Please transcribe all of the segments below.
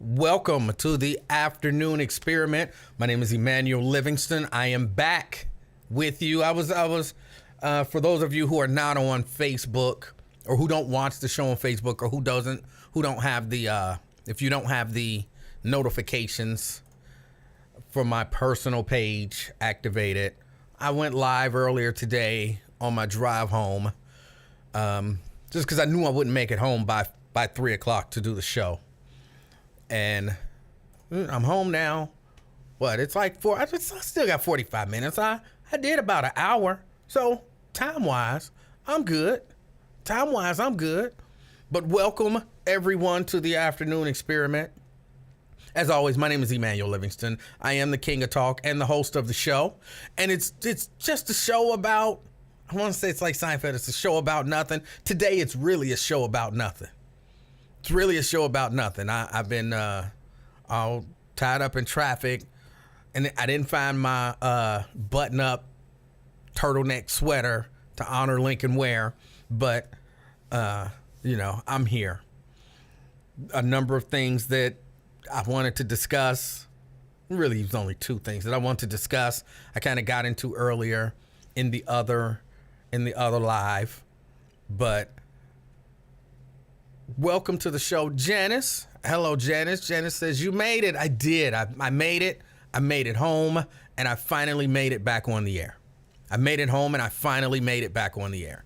Welcome to the afternoon experiment. My name is Emanuel Livingston. I am back with you. I was for those of you who are not on Facebook or who don't watch the show on Facebook or who don't have the if you don't have the notifications for my personal page activated, I went live earlier today on my drive home, just because I knew I wouldn't make it home by 3 o'clock to do the show. And I'm home now. What? It's like I still got 45 minutes. I did about an hour. So time-wise, I'm good. But welcome everyone to the afternoon experiment. As always, my name is Emanuel Livingston. I am the king of talk and the host of the show. And it's just a show about, I want to say it's like Seinfeld, it's a show about nothing. Today, it's really a show about nothing. It's really a show about nothing. I've been all tied up in traffic, and I didn't find my button-up turtleneck sweater to honor Lincoln wear, but, I'm here. A number of things that I wanted to discuss. Really, it was only two things that I wanted to discuss. I kind of got into earlier in the other live, but welcome to the show, Janice. Hello, Janice. Janice says, you made it. I did. I made it. I made it home, and I finally made it back on the air. I made it home, and I finally made it back on the air.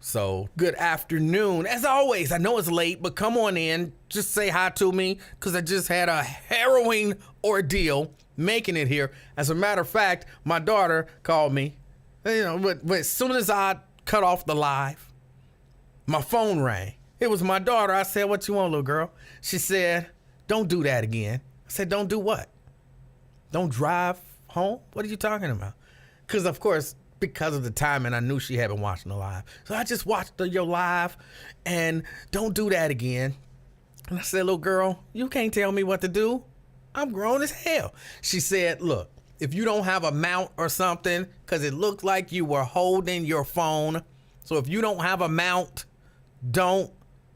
So, good afternoon. As always, I know it's late, but come on in. Just say hi to me, because I just had a harrowing ordeal making it here. As a matter of fact, my daughter called me. But as soon as I cut off the live, my phone rang. It was my daughter. I said, what you want, little girl? She said, don't do that again. I said, don't do what? Don't drive home? What are you talking about? Because, of course, because of the timing, I knew she had been watching the live. So I just watched your live, and don't do that again. And I said, little girl, you can't tell me what to do. I'm grown as hell. She said, look, if you don't have a mount or something, because it looked like you were holding your phone. So if you don't have a mount, don't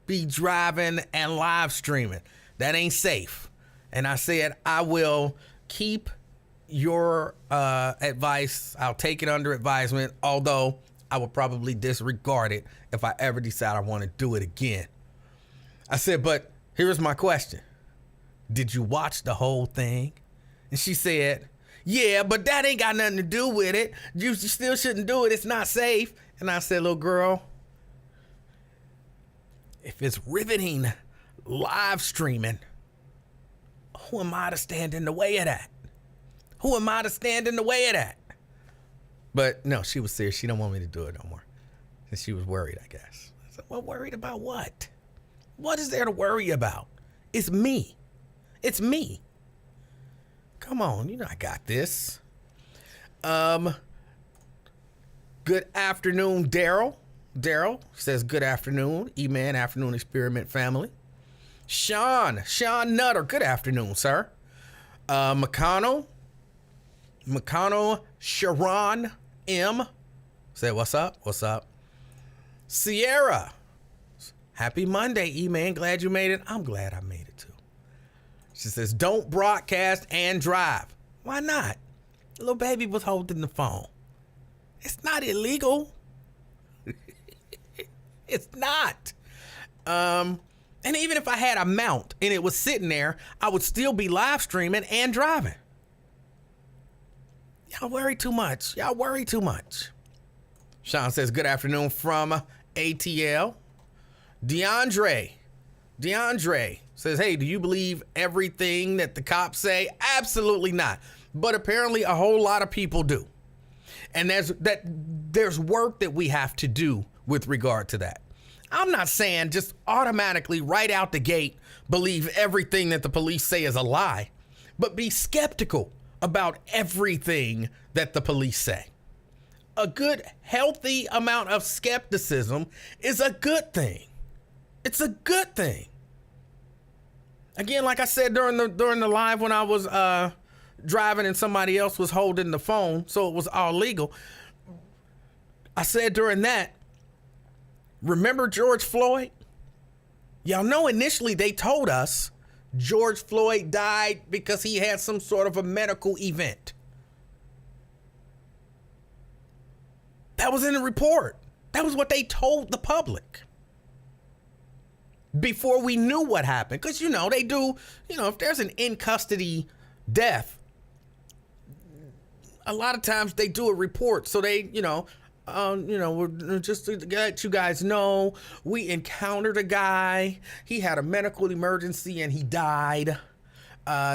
be driving and live streaming. That ain't safe. And I said, I will keep your advice. I'll take it under advisement, although I will probably disregard it if I ever decide I want to do it again. I said, but here's my question. Did you watch the whole thing? And she said, yeah, but that ain't got nothing to do with it. You still shouldn't do it. It's not safe. And I said, little girl, if it's riveting live streaming, who am I to stand in the way of that? But no, she was serious. She don't want me to do it no more. And she was worried, I guess. I said, well, worried about what? What is there to worry about? It's me. Come on, I got this. Good afternoon, Daryl. Daryl says, good afternoon, E-Man Afternoon Experiment family. Sean Nutter, good afternoon, sir. McConnell Sharon M. Say, what's up? Sierra, happy Monday, E-Man. Glad you made it. I'm glad I made it too. She says, don't broadcast and drive. Why not? The little baby was holding the phone. It's not illegal. It's not. And even if I had a mount and it was sitting there, I would still be live streaming and driving. Y'all worry too much. Sean says, good afternoon from ATL. DeAndre says, hey, do you believe everything that the cops say? Absolutely not. But apparently a whole lot of people do. And there's work that we have to do with regard to that. I'm not saying just automatically right out the gate believe everything that the police say is a lie, but be skeptical about everything that the police say. A good, healthy amount of skepticism is a good thing. It's a good thing. Again, like I said during the live when I was driving and somebody else was holding the phone, so it was all legal. I said during that, remember George Floyd? Y'all know initially they told us George Floyd died because he had some sort of a medical event. That was in the report. That was what they told the public before we knew what happened. Because, they do, if there's an in custody death, a lot of times they do a report. So they, we're just to let you guys know, we encountered a guy. He had a medical emergency and he died.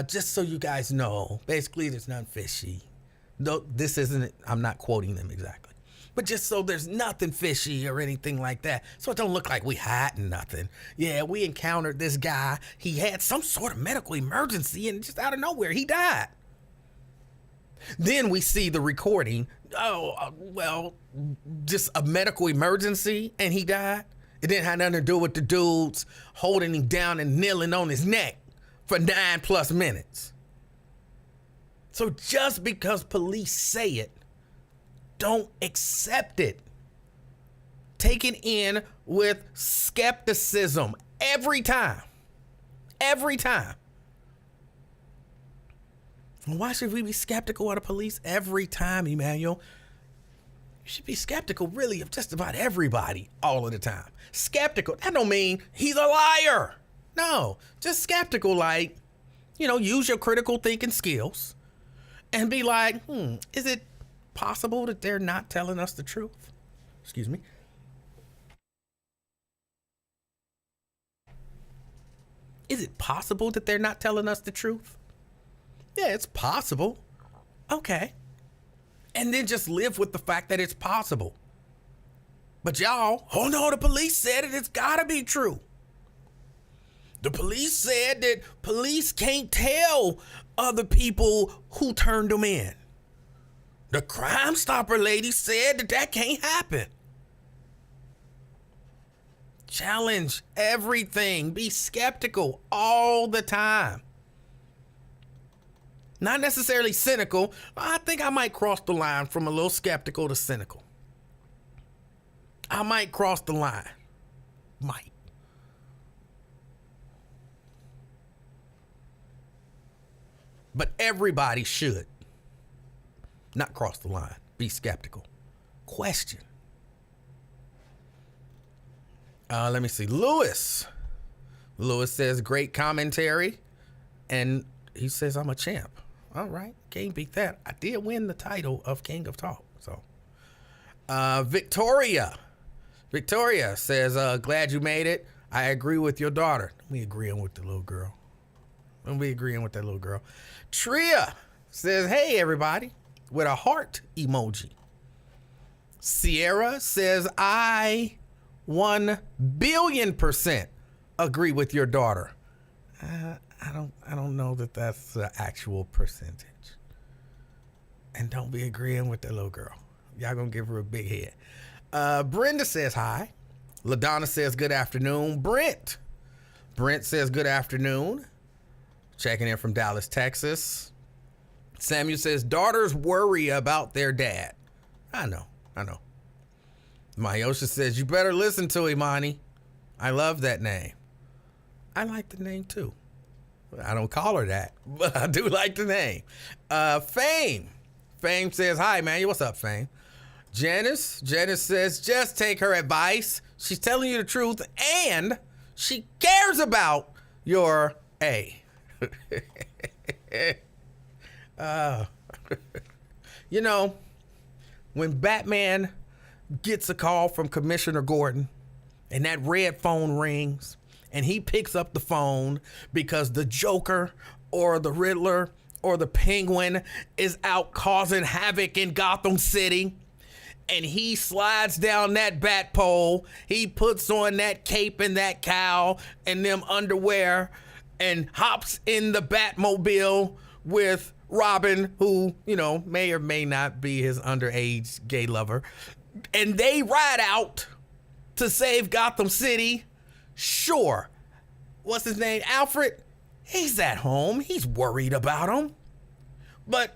Just so you guys know, basically there's nothing fishy. No, this isn't, I'm not quoting them exactly. But just so there's nothing fishy or anything like that. So it don't look like we hiding nothing. Yeah, we encountered this guy. He had some sort of medical emergency and just out of nowhere, he died. Then we see the recording. Just a medical emergency and he died. It didn't have nothing to do with the dudes holding him down and kneeling on his neck for 9+ minutes. So just because police say it, don't accept it. Take it in with skepticism every time. Every time. Why should we be skeptical of the police every time, Emanuel? You should be skeptical, really, of just about everybody all of the time. Skeptical, that don't mean he's a liar. No, just skeptical, like, use your critical thinking skills and be like, is it possible that they're not telling us the truth? Excuse me. Is it possible that they're not telling us the truth? Yeah, it's possible. Okay. And then just live with the fact that it's possible. But y'all, oh no, the police said it, it's gotta be true. The police said that police can't tell other people who turned them in. The Crime Stopper lady said that can't happen. Challenge everything. Be skeptical all the time. Not necessarily cynical. I think I might cross the line from a little skeptical to cynical. I might cross the line. Might. But everybody should not cross the line. Be skeptical. Question. Let me see. Lewis says, great commentary. And he says, I'm a champ. All right. Can't beat that. I did win the title of King of Talk. So, Victoria says, glad you made it. I agree with your daughter. We agreeing with the little girl. Tria says, hey, everybody, with a heart emoji. Sierra says, I 1,000,000,000% agree with your daughter. I don't know that that's the actual percentage. And don't be agreeing with the little girl. Y'all gonna give her a big head. Brenda says hi. LaDonna says good afternoon. Brent says good afternoon. Checking in from Dallas, Texas. Samuel says daughters worry about their dad. I know. Mayosha says you better listen to Imani. I love that name. I like the name too. I don't call her that, but I do like the name. Fame says hi, man. What's up, Fame? Janice says just take her advice. She's telling you the truth and she cares about your A. When Batman gets a call from Commissioner Gordon and that red phone rings and he picks up the phone because the Joker or the Riddler or the Penguin is out causing havoc in Gotham City, and he slides down that bat pole, he puts on that cape and that cowl and them underwear and hops in the Batmobile with Robin, who, may or may not be his underage gay lover, and they ride out to save Gotham City. Sure. What's his name? Alfred? He's at home. He's worried about him. But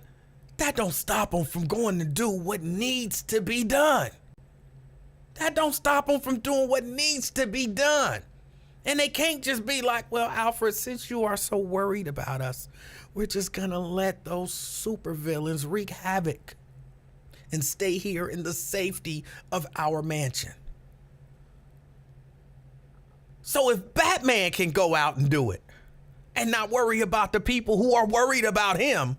that don't stop him from going to do what needs to be done. And they can't just be like, well, Alfred, since you are so worried about us, we're just going to let those supervillains wreak havoc and stay here in the safety of our mansion. So if Batman can go out and do it and not worry about the people who are worried about him,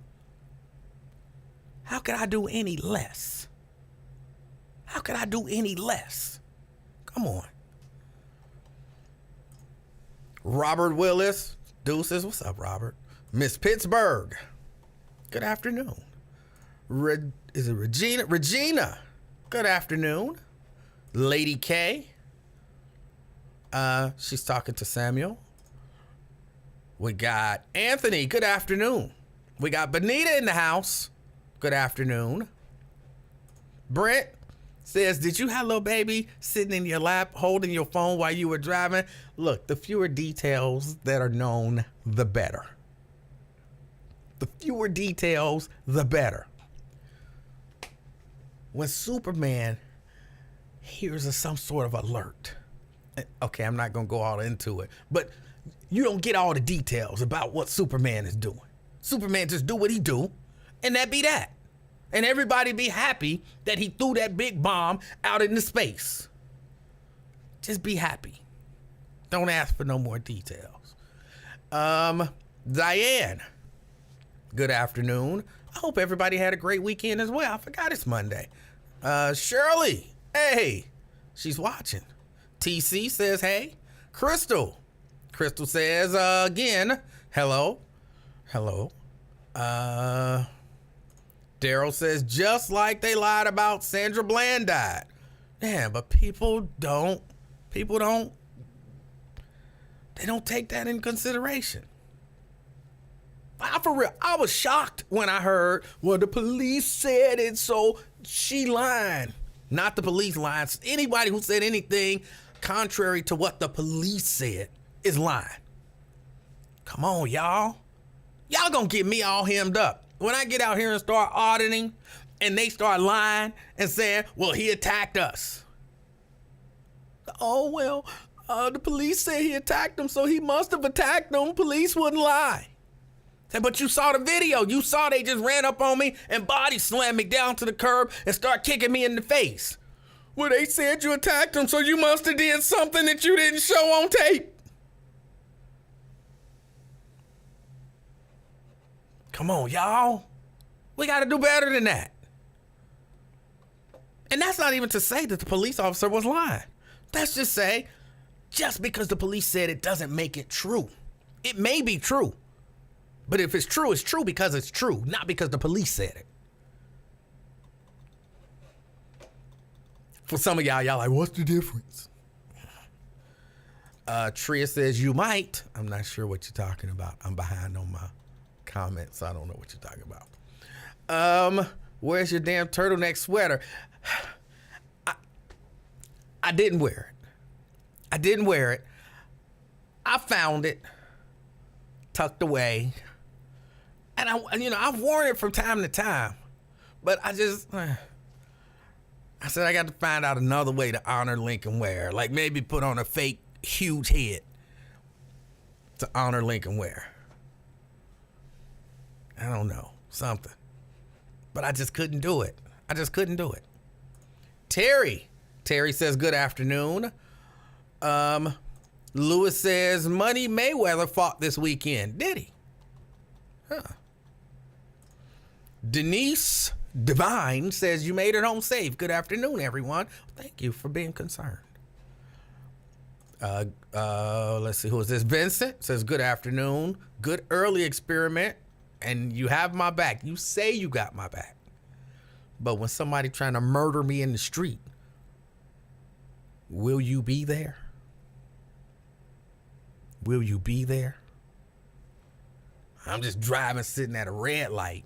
how could I do any less? How could I do any less? Come on. Robert Willis, deuces. What's up, Robert? Miss Pittsburgh, good afternoon. Is it Regina? Regina, good afternoon. Lady K, she's talking to Samuel. We got Anthony, good afternoon. We got Benita in the house, good afternoon. Brent says, did you have little baby sitting in your lap holding your phone while you were driving? Look, the fewer details that are known, the better. The fewer details, the better. When Superman hears some sort of alert, okay, I'm not going to go all into it, but you don't get all the details about what Superman is doing. Superman just do what he do, and that be that. And everybody be happy that he threw that big bomb out into space. Just be happy. Don't ask for no more details. Diane, good afternoon. I hope everybody had a great weekend as well. I forgot it's Monday. Shirley, hey, she's watching. TC says, hey. Crystal says, again, hello. Daryl says, just like they lied about Sandra Bland died. Yeah, but people don't they don't take that in consideration. For real, I was shocked when I heard, well, the police said it, so she lied. Not the police lying. Anybody who said anything contrary to what the police said is lying. Come on, y'all. Y'all gonna get me all hemmed up. When I get out here and start auditing and they start lying and saying, well, he attacked us. Oh, well, the police said he attacked them, so he must have attacked them. Police wouldn't lie. But you saw the video. You saw they just ran up on me and body slammed me down to the curb and start kicking me in the face. Well, they said you attacked them, so you must have did something that you didn't show on tape. Come on, y'all. We got to do better than that. And that's not even to say that the police officer was lying. That's just say, just because the police said it doesn't make it true. It may be true. But if it's true because it's true, not because the police said it. For some of y'all like, what's the difference? Tria says, you might. I'm not sure what you're talking about. I'm behind on my comments, so I don't know what you're talking about. Where's your damn turtleneck sweater? I didn't wear it. I found it tucked away. And I've worn it from time to time, but I said I got to find out another way to honor Lincoln Ware. Like maybe put on a fake huge head to honor Lincoln Ware. I don't know, something. But I just couldn't do it. Terry says, good afternoon. Lewis says, Money Mayweather fought this weekend. Did he? Huh. Denise Divine says, you made it home safe. Good afternoon, everyone. Thank you for being concerned. Let's see, who is this? Vincent says, good afternoon. Good early experiment. And you have my back. You say you got my back. But when somebody trying to murder me in the street, will you be there? Will you be there? I'm just driving, sitting at a red light.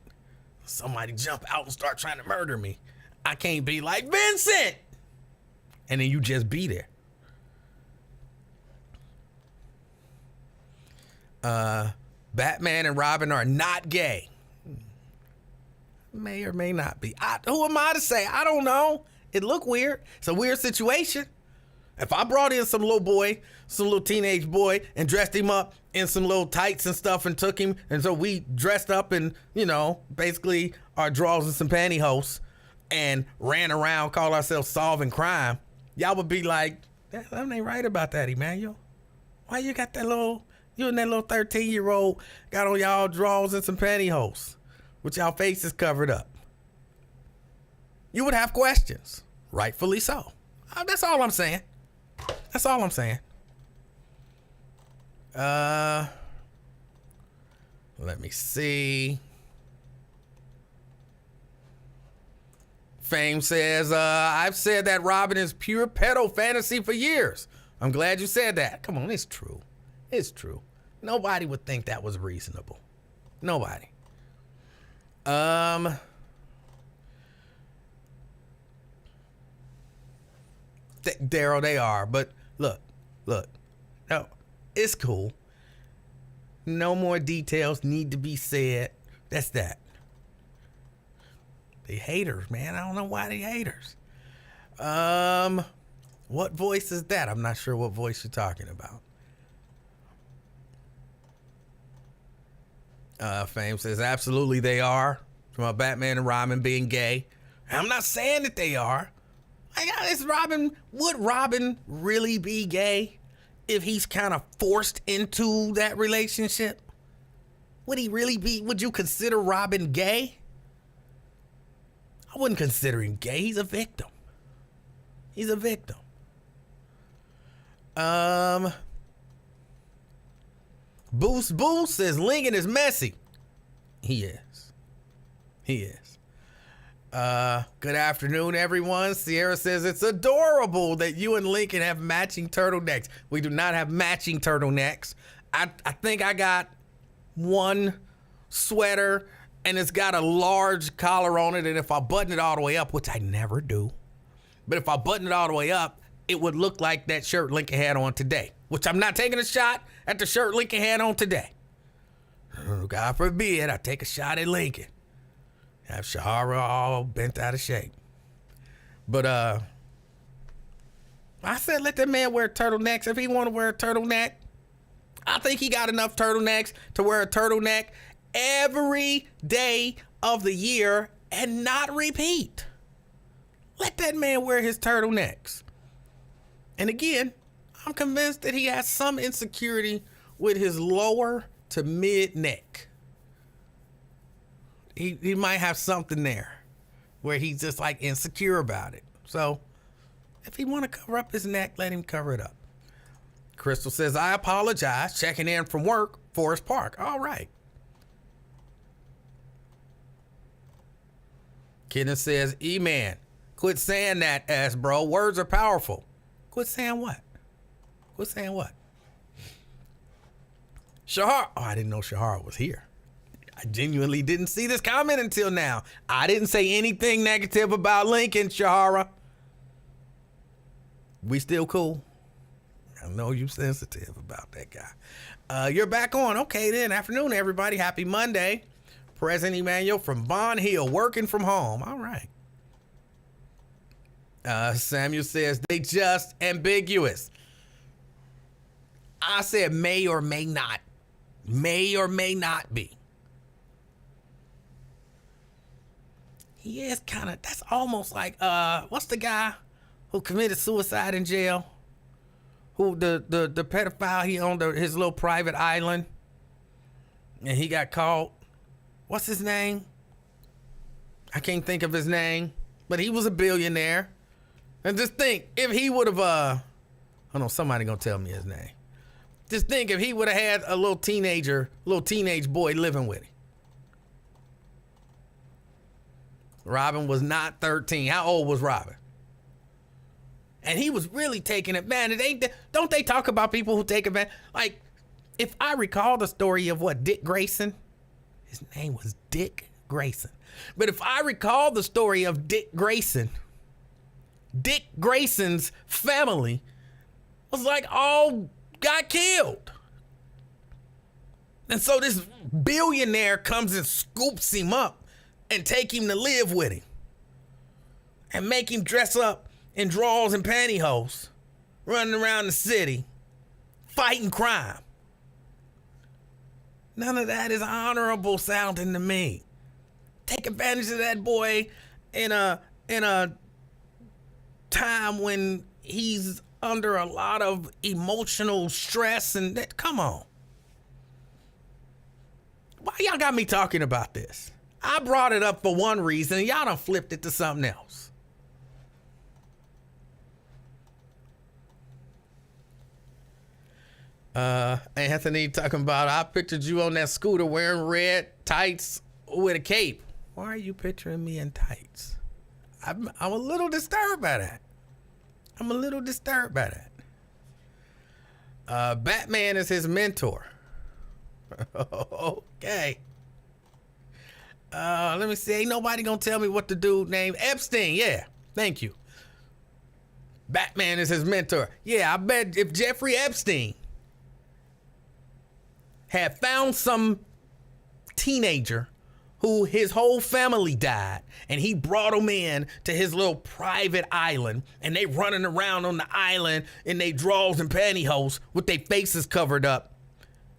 Somebody jump out and start trying to murder me. I can't be like, Vincent! And then you just be there. Batman and Robin are not gay. May or may not be. Who am I to say? I don't know. It looked weird. It's a weird situation. If I brought in some little teenage boy, and dressed him up in some little tights and stuff and took him, and so we dressed up in, basically our drawers and some pantyhose and ran around, called ourselves solving crime, y'all would be like, that ain't right about that, Emanuel. Why you got you and that little 13-year-old got on y'all drawers and some pantyhose with y'all faces covered up? You would have questions. Rightfully so. That's all I'm saying. That's all I'm saying. Let me see. Fame says, I've said that Robin is pure pedo fantasy for years. I'm glad you said that. Come on, it's true. It's true. Nobody would think that was reasonable. Nobody. Daryl, they are, but look, no, it's cool. No more details need to be said. That's that. They haters, man. I don't know why they haters. What voice is that? I'm not sure what voice you're talking about. Fame says, absolutely they are. From a Batman and Robin being gay. I'm not saying that they are. Would Robin really be gay if he's kind of forced into that relationship? Would he really be? Would you consider Robin gay? I wouldn't consider him gay. He's a victim. He's a victim. Boost says Lincoln is messy. He is. He is. Good afternoon, everyone. Sierra says it's adorable that you and Lincoln have matching turtlenecks. We do not have matching turtlenecks. I think I got one sweater and it's got a large collar on it, and if I button it all the way up, which I never do, but if I button it all the way up, it would look like that shirt Lincoln had on today, which I'm not taking a shot at the shirt Lincoln had on today. God forbid I take a shot at Lincoln. Have Shahara all bent out of shape. But I said let that man wear turtlenecks. If he want to wear a turtleneck, I think he got enough turtlenecks to wear a turtleneck every day of the year and not repeat. Let that man wear his turtlenecks. And again, I'm convinced that he has some insecurity with his lower to mid neck. He might have something there where he's just like insecure about it. So if he want to cover up his neck, let him cover it up. Crystal says, I apologize. Checking in from work, Forest Park. All right. Kenneth says, E-Man, quit saying that, ass bro. Words are powerful. Quit saying what? Quit saying what? Shahar. Oh, I didn't know Shahar was here. I genuinely didn't see this comment until now. I didn't say anything negative about Lincoln, Shahara. We still cool. I know you sensitive about that guy. You're back on. Okay, then. Afternoon, everybody. Happy Monday. President Emanuel from Bond Hill, working from home. All right. Samuel says, they just ambiguous. I said may or may not. May or may not be. He is kind of, that's almost like, what's the guy who committed suicide in jail? Who, the pedophile, he owned his little private island and he got caught. What's his name? I can't think of his name, but he was a billionaire. And just think, if he would have, hold on, somebody gonna tell me his name. Just think if he would have had a little teenage boy living with him. Robin was not 13. How old was Robin? And he was really taking advantage. Don't they talk about people who take advantage? Like, if I recall the story of Dick Grayson, his name was Dick Grayson. But if I recall the story of Dick Grayson's family was like all got killed. And so this billionaire comes and scoops him up and take him to live with him and make him dress up in drawers and pantyhose running around the city, fighting crime. None of that is honorable sounding to me. Take advantage of that boy in a time when he's under a lot of emotional stress and that. Come on. Why y'all got me talking about this? I brought it up for one reason and y'all done flipped it to something else. Anthony talking about, I pictured you on that scooter wearing red tights with a cape. Why are you picturing me in tights? I'm a little disturbed by that. Batman is his mentor. Okay. Let me see. Ain't nobody gonna tell me what the dude named Epstein. Yeah, thank you. Batman is his mentor. Yeah, I bet if Jeffrey Epstein had found some teenager who his whole family died and he brought them in to his little private island and they running around on the island in their drawers and pantyhose with their faces covered up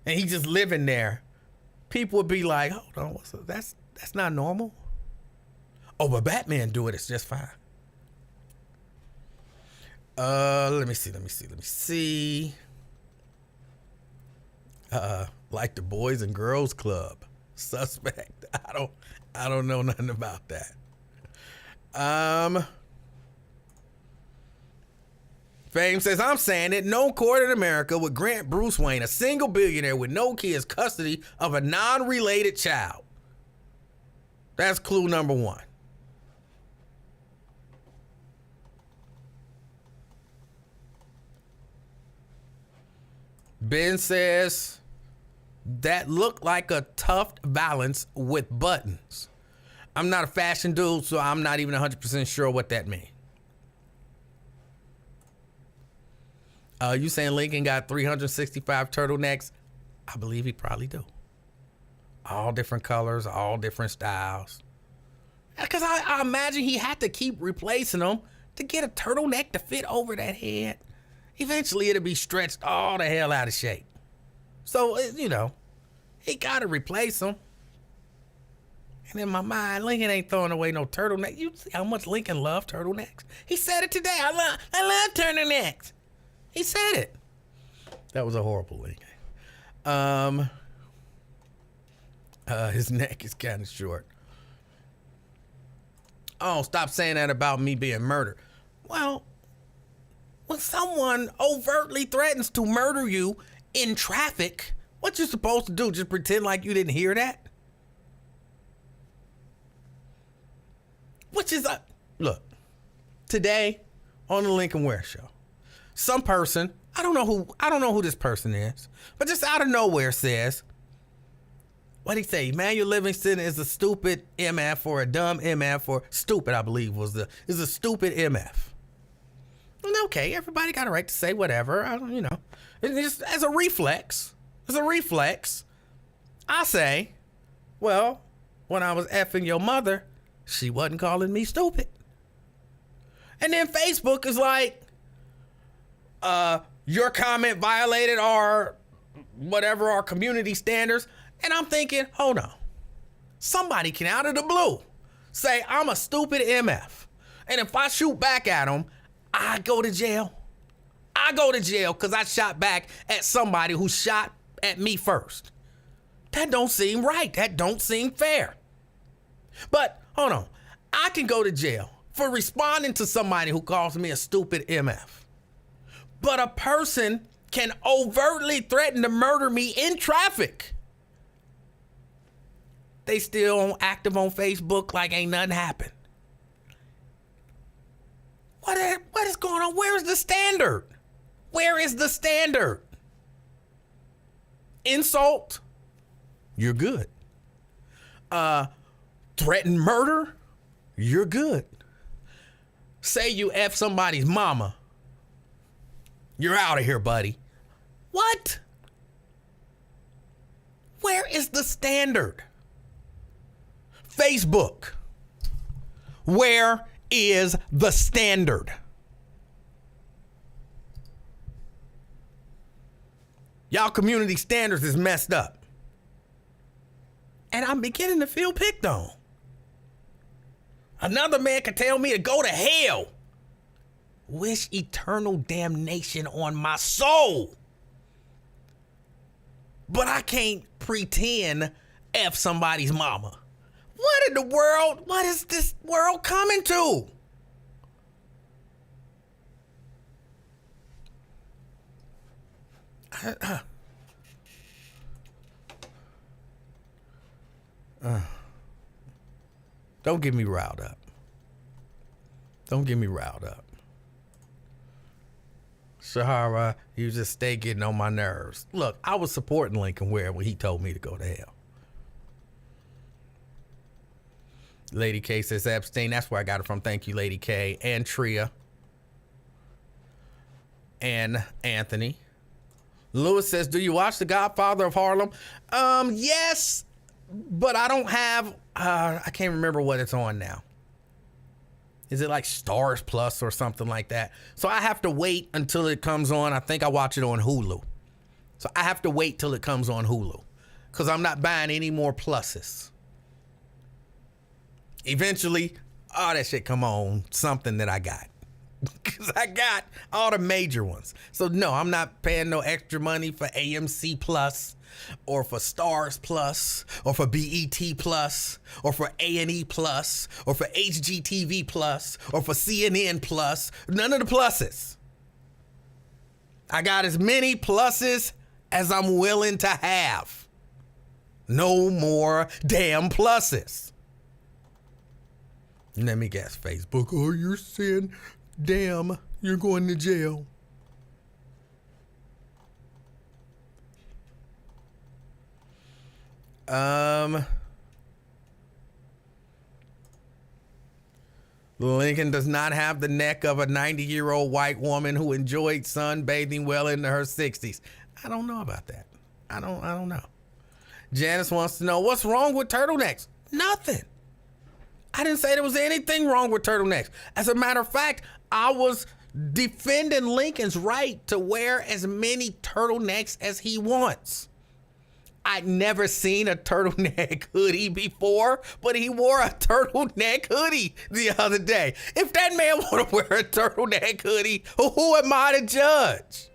and he just living there, people would be like, hold on, that's not normal. Oh, but Batman do it, it's just fine. Let me see. Like the Boys and Girls Club. Suspect. I don't know nothing about that. Fame says, I'm saying it, no court in America would grant Bruce Wayne, a single billionaire with no kids, custody of a non-related child. That's clue number one. Ben says, that looked like a tuft valance with buttons. I'm not a fashion dude, so I'm not even 100% sure what that means. You saying Lincoln got 365 turtlenecks? I believe he probably do. All different colors, all different styles. Because I imagine he had to keep replacing them to get a turtleneck to fit over that head. Eventually, it'll be stretched all the hell out of shape. So, he got to replace them. And in my mind, Lincoln ain't throwing away no turtleneck. You see how much Lincoln loved turtlenecks? He said it today. I love turtlenecks. He said it. That was a horrible Lincoln. His neck is kind of short. Oh, stop saying that about me being murdered. Well, when someone overtly threatens to murder you in traffic, what you supposed to do? Just pretend like you didn't hear that? Which is look, today on the Lincoln Ware Show, some person, I don't know who this person is, but just out of nowhere says, what'd he say? Emanuel Livingston is a stupid MF or a dumb MF or stupid, I believe is a stupid MF. And okay, everybody got a right to say whatever, it's just as a reflex. I say, well, when I was effing your mother, she wasn't calling me stupid. And then Facebook is like, your comment violated our community standards. And I'm thinking, hold on. Somebody can out of the blue say I'm a stupid MF. And if I shoot back at them, I go to jail. I go to jail because I shot back at somebody who shot at me first. That don't seem right. That don't seem fair. But hold on. I can go to jail for responding to somebody who calls me a stupid MF. But a person can overtly threaten to murder me in traffic. They still active on Facebook like ain't nothing happened. What is going on? Where is the standard? Where is the standard? Insult, you're good. Threaten murder, you're good. Say you F somebody's mama, you're out of here, buddy. What? Where is the standard? Facebook, where is the standard? Y'all community standards is messed up. And I'm beginning to feel picked on. Another man could tell me to go to hell. Wish eternal damnation on my soul. But I can't pretend F somebody's mama. What in the world? What is this world coming to? Don't get me riled up. Don't get me riled up. Shahara, you just stay getting on my nerves. Look, I was supporting Lincoln Ware when he told me to go to hell. Lady K says Epstein. That's where I got it from. Thank you, Lady K. And Tria. And Anthony. Lewis says, do you watch The Godfather of Harlem? Yes, but I don't have, I can't remember what it's on now. Is it like Stars Plus or something like that? So I have to wait until it comes on. I think I watch it on Hulu. So I have to wait till it comes on Hulu because I'm not buying any more pluses. Eventually, all that shit come on something that I got. Because I got all the major ones. So no, I'm not paying no extra money for AMC Plus or for Stars Plus or for BET Plus or for A&E Plus or for HGTV Plus or for CNN Plus. None of the pluses. I got as many pluses as I'm willing to have. No more damn pluses. Let me guess, Facebook. Oh, you're saying, damn, you're going to jail. Lincoln does not have the neck of a 90-year-old white woman who enjoyed sunbathing well into her 60s. I don't know about that. I don't know. Janice wants to know what's wrong with turtlenecks. Nothing. I didn't say there was anything wrong with turtlenecks. As a matter of fact, I was defending Lincoln's right to wear as many turtlenecks as he wants. I'd never seen a turtleneck hoodie before, but he wore a turtleneck hoodie the other day. If that man want to wear a turtleneck hoodie, who am I to judge?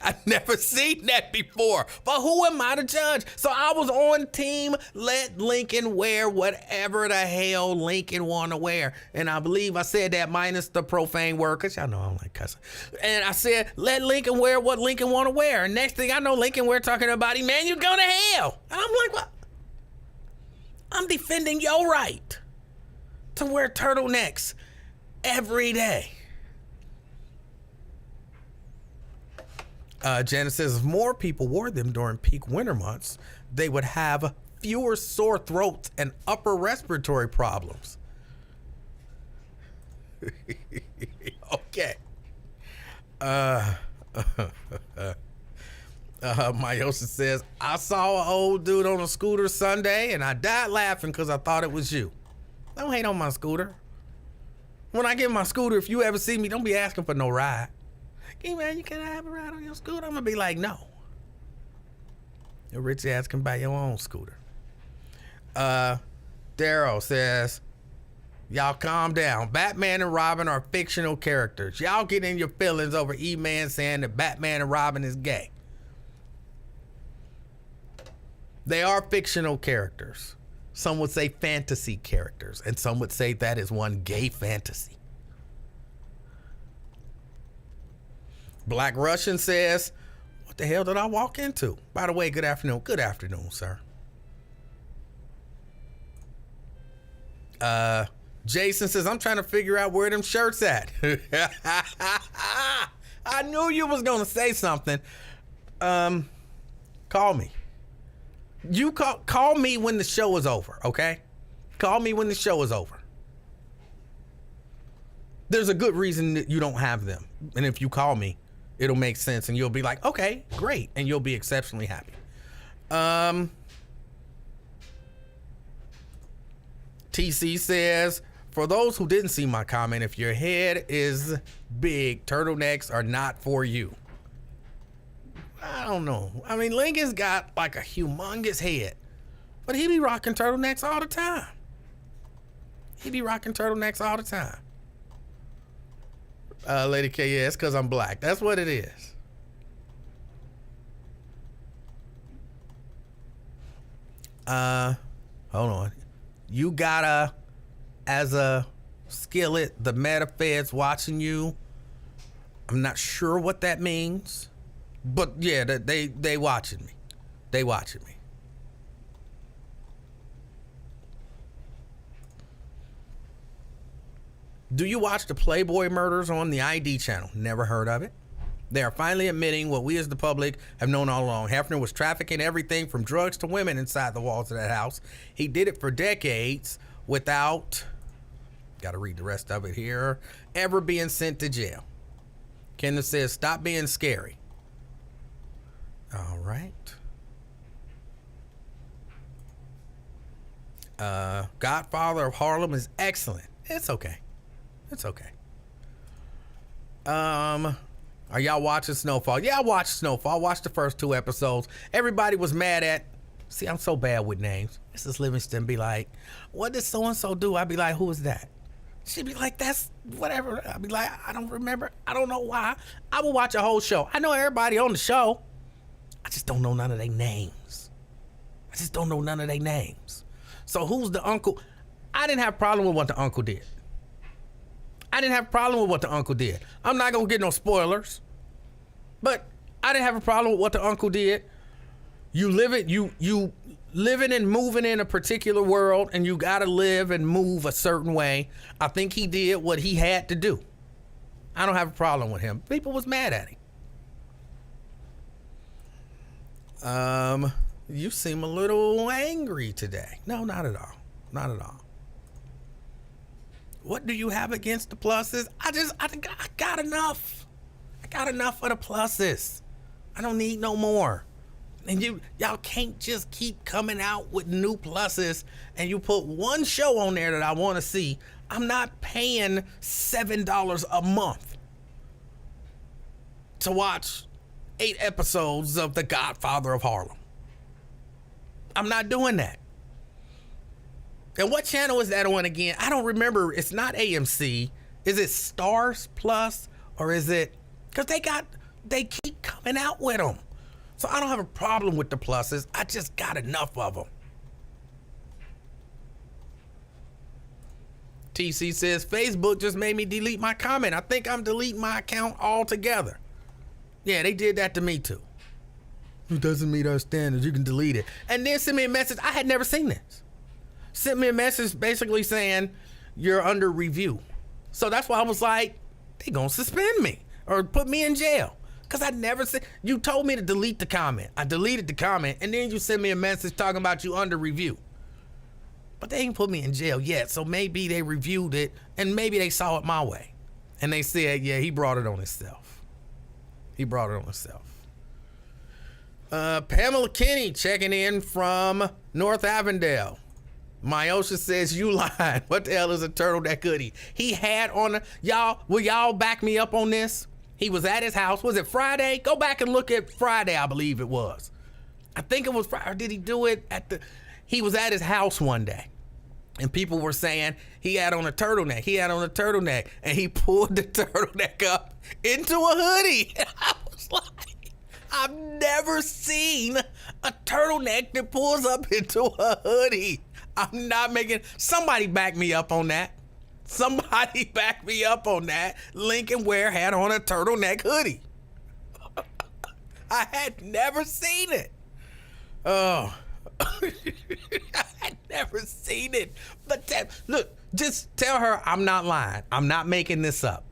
I've never seen that before, but who am I to judge? So I was on team, let Lincoln wear whatever the hell Lincoln want to wear. And I believe I said that minus the profane word, because y'all know I don't like cussing. And I said, let Lincoln wear what Lincoln want to wear. And next thing I know, Lincoln we're talking about, man, you go to hell. And I'm like, what? I'm defending your right to wear turtlenecks every day. Janice says, if more people wore them during peak winter months, they would have fewer sore throats and upper respiratory problems. Okay. Myosa says, I saw an old dude on a scooter Sunday and I died laughing because I thought it was you. Don't hate on my scooter. When I get my scooter, if you ever see me, don't be asking for no ride. Hey man, you can't have a ride on your scooter? I'm gonna be like, no. Your rich ass can buy your own scooter. Daryl says, y'all calm down. Batman and Robin are fictional characters. Y'all get in your feelings over E-Man saying that Batman and Robin is gay. They are fictional characters. Some would say fantasy characters, and some would say that is one gay fantasy. Black Russian says, what the hell did I walk into? By the way, good afternoon. Good afternoon, sir. Jason says, I'm trying to figure out where them shirts at. I knew you was going to say something. Call me. You call me when the show is over, okay? Call me when the show is over. There's a good reason that you don't have them. And if you call me, it'll make sense and you'll be like, okay, great. And you'll be exceptionally happy. TC says, for those who didn't see my comment, if your head is big, turtlenecks are not for you. I don't know. I mean, Lincoln's got like a humongous head, but he be rocking turtlenecks all the time. He be rocking turtlenecks all the time. Lady K, yeah, it's because I'm black. That's what it is. Hold on. You gotta, as a skillet, the meta feds watching you. I'm not sure what that means, but yeah, they watching me. They watching me. Do you watch the Playboy murders on the ID channel? Never heard of it. They are finally admitting what we as the public have known all along. Hefner was trafficking everything from drugs to women inside the walls of that house. He did it for decades without, got to read the rest of it here, ever being sent to jail. Kenneth says, stop being scary. All right. Godfather of Harlem is excellent. It's okay. It's okay. Are y'all watching Snowfall? Yeah, I watched Snowfall. I watched the first 2 episodes. Everybody was mad at, see, I'm so bad with names. Mrs. Livingston be like, what did so-and-so do? I'd be like, who is that? She'd be like, that's whatever. I'd be like, I don't remember. I don't know why. I would watch a whole show. I know everybody on the show. I just don't know none of their names. I just don't know none of their names. So who's the uncle? I didn't have a problem with what the uncle did. I didn't have a problem with what the uncle did. I'm not gonna get no spoilers, but I didn't have a problem with what the uncle did. You living and moving in a particular world, and you gotta live and move a certain way. I think he did what he had to do. I don't have a problem with him. People was mad at him. You seem a little angry today. No, not at all. Not at all. What do you have against the pluses? I got enough. I got enough of the pluses. I don't need no more. And y'all can't just keep coming out with new pluses and you put one show on there that I want to see. I'm not paying $7 a month to watch 8 episodes of The Godfather of Harlem. I'm not doing that. And what channel is that on again? I don't remember. It's not AMC. Is it Stars Plus or is it? Because they keep coming out with them. So I don't have a problem with the pluses. I just got enough of them. TC says, Facebook just made me delete my comment. I think I'm deleting my account altogether. Yeah, they did that to me too. It doesn't meet our standards. You can delete it. And then send me a message. I had never seen this. Sent me a message basically saying you're under review. So that's why I was like, they gonna suspend me or put me in jail. Cause I never said, you told me to delete the comment. I deleted the comment and then you sent me a message talking about you under review. But they ain't put me in jail yet. So maybe they reviewed it and maybe they saw it my way. And they said, yeah, he brought it on himself. He brought it on himself. Pamela Kinney checking in from North Avondale. Myosha says, you lying. What the hell is a turtleneck hoodie? He had on, will y'all back me up on this? He was at his house. Was it Friday? Go back and look at Friday, I believe it was. I think it was Friday. Or did he do it he was at his house one day. And people were saying he had on a turtleneck. He had on a turtleneck. And he pulled the turtleneck up into a hoodie. And I was like, I've never seen a turtleneck that pulls up into a hoodie. I'm not making, somebody back me up on that. Somebody back me up on that. Lincoln Ware had on a turtleneck hoodie. I had never seen it. Oh, I had never seen it. But look, just tell her I'm not lying. I'm not making this up.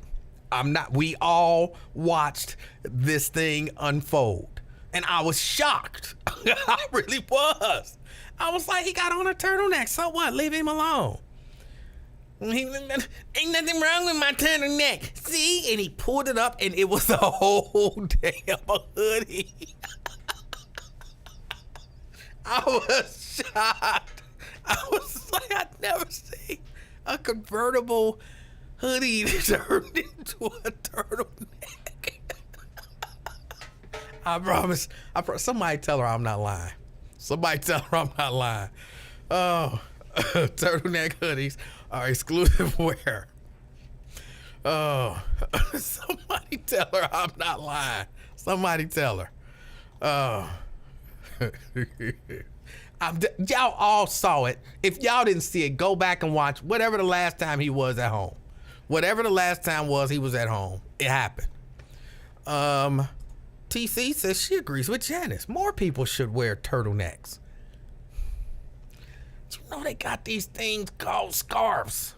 We all watched this thing unfold. And I was shocked. I really was. I was like, he got on a turtleneck. So what? Leave him alone. Ain't nothing wrong with my turtleneck. See? And he pulled it up and it was a whole damn hoodie. I was shocked. I was like, I'd never seen a convertible hoodie turned into a turtleneck. I promise. Somebody tell her I'm not lying. Somebody tell her I'm not lying. Oh, turtleneck hoodies are exclusive wear. Oh, somebody tell her I'm not lying. Somebody tell her. Oh. Y'all all saw it. If y'all didn't see it, go back and watch whatever the last time he was at home. Whatever the last time was he was at home, it happened. TC says she agrees with Janice. More people should wear turtlenecks. You know they got these things called scarves.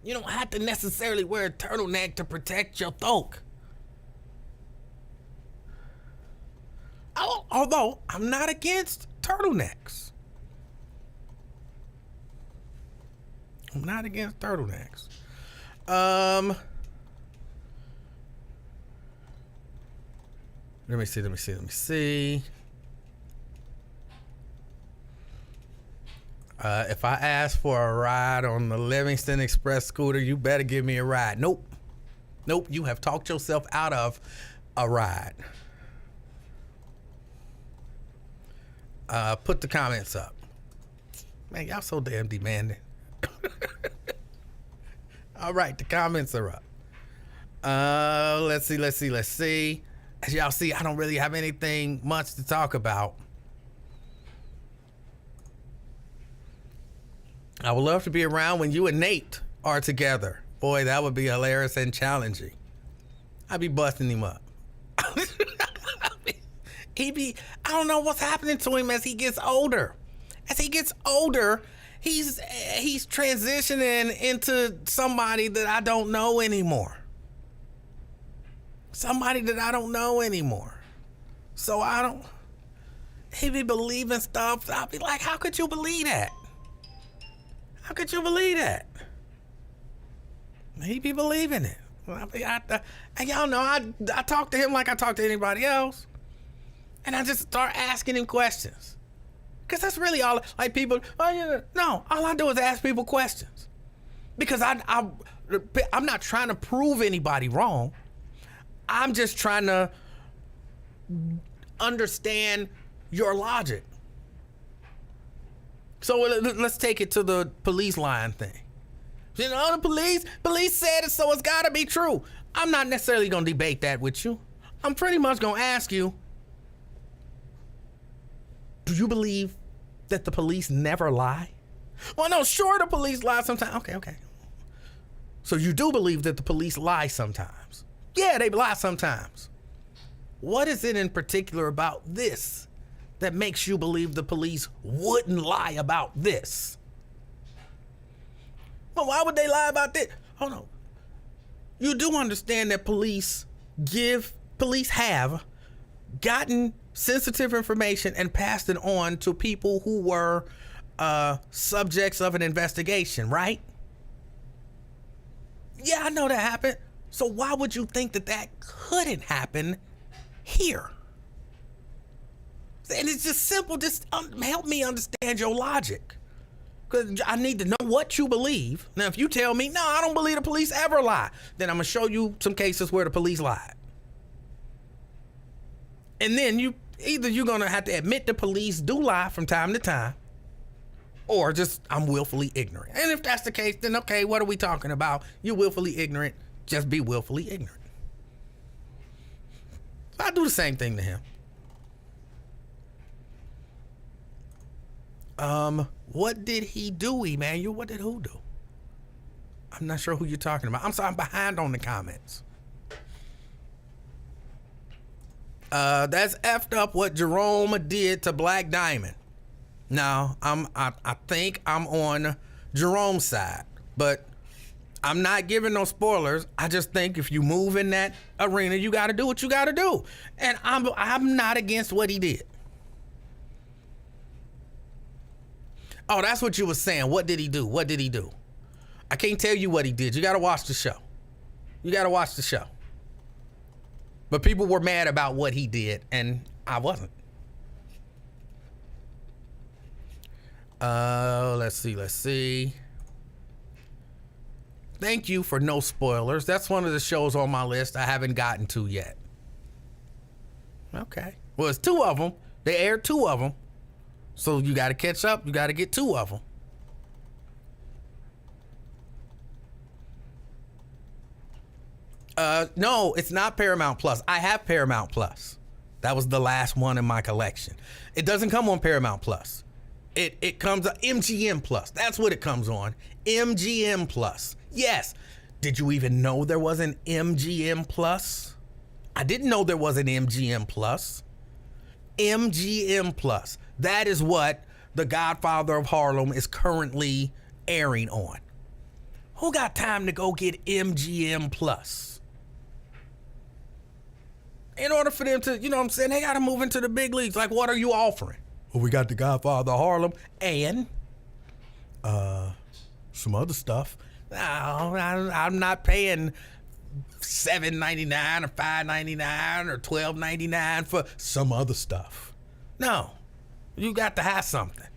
You don't have to necessarily wear a turtleneck to protect your throat. Although I'm not against turtlenecks. I'm not against turtlenecks. Let me see. If I ask for a ride on the Livingston Express scooter, you better give me a ride. Nope, you have talked yourself out of a ride. Put the comments up. Man, y'all so damn demanding. All right, the comments are up. Let's see. As y'all see, I don't really have anything much to talk about. I would love to be around when you and Nate are together. Boy, that would be hilarious and challenging. I'd be busting him up. I don't know what's happening to him as he gets older. As he gets older, he's transitioning into somebody that I don't know anymore. So he be believing stuff. I'll be like, how could you believe that? He be believing it. And y'all know I talk to him like I talk to anybody else. And I just start asking him questions. Because that's really all, like people, no, all I do is ask people questions. Because I'm not trying to prove anybody wrong. I'm just trying to understand your logic. So let's take it to the police line thing. You know, the police said it, so it's gotta be true. I'm not necessarily gonna debate that with you. I'm pretty much gonna ask you, do you believe that the police never lie? Well, no, sure, the police lie sometimes. Okay. So you do believe that the police lie sometimes? Yeah, they lie sometimes. What is it in particular about this that makes you believe the police wouldn't lie about this? Well, why would they lie about this? Oh no. You do understand that police have gotten sensitive information and passed it on to people who were subjects of an investigation, right? Yeah, I know that happened. So why would you think that couldn't happen here? And it's just simple. Just help me understand your logic. Because I need to know what you believe. Now, if you tell me, no, I don't believe the police ever lie, then I'm going to show you some cases where the police lied. And then you're going to have to admit the police do lie from time to time, or just I'm willfully ignorant. And if that's the case, then okay, what are we talking about? You're willfully ignorant. Just be willfully ignorant. I do the same thing to him. What did he do, Emanuel? What did who do? I'm not sure who you're talking about. I'm sorry, I'm behind on the comments. That's effed up what Jerome did to Black Diamond. Now, I think I'm on Jerome's side, but I'm not giving no spoilers. I just think if you move in that arena, you got to do what you got to do. And I'm not against what he did. Oh, that's what you were saying. What did he do? I can't tell you what he did. You got to watch the show. But people were mad about what he did, and I wasn't. Let's see. Thank you for no spoilers. That's one of the shows on my list I haven't gotten to yet. Okay. Well, it's two of them. They aired two of them. So you got to catch up. You got to get two of them. No, it's not Paramount Plus. I have Paramount Plus. That was the last one in my collection. It doesn't come on Paramount Plus. It comes on MGM Plus. That's what it comes on. MGM Plus. Yes. Did you even know there was an MGM Plus? I didn't know there was an MGM Plus. MGM Plus. That is what The Godfather of Harlem is currently airing on. Who got time to go get MGM Plus? In order for them to, you know what I'm saying, they got to move into the big leagues. Like, what are you offering? Well, we got The Godfather of Harlem and some other stuff. No, I'm not paying $7.99 or $5.99 or $12.99 for some other stuff. No, you got to have something.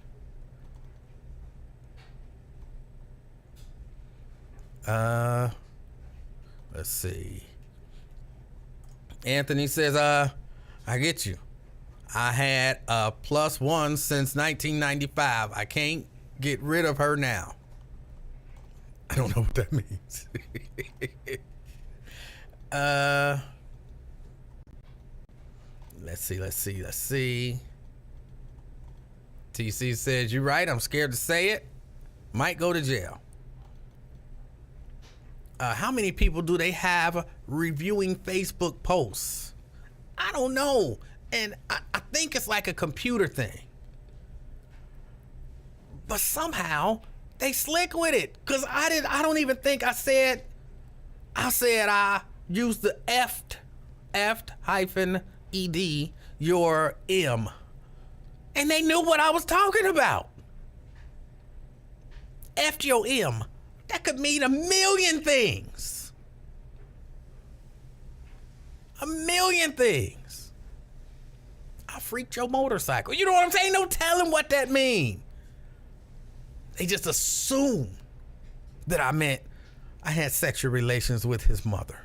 Let's see. Anthony says, I get you. I had a +1 since 1995. I can't get rid of her now. I don't know what that means. Let's see. TC says, you're right. I'm scared to say it. Might go to jail. How many people do they have reviewing Facebook posts? I don't know. And I think it's like a computer thing. But somehow they slick with it. Cause I don't even think I said I used the F-ed your M. And they knew what I was talking about. F your M. That could mean a million things. A million things. I freaked your motorcycle. You know what I'm saying? No telling what that means. They just assume that I meant I had sexual relations with his mother.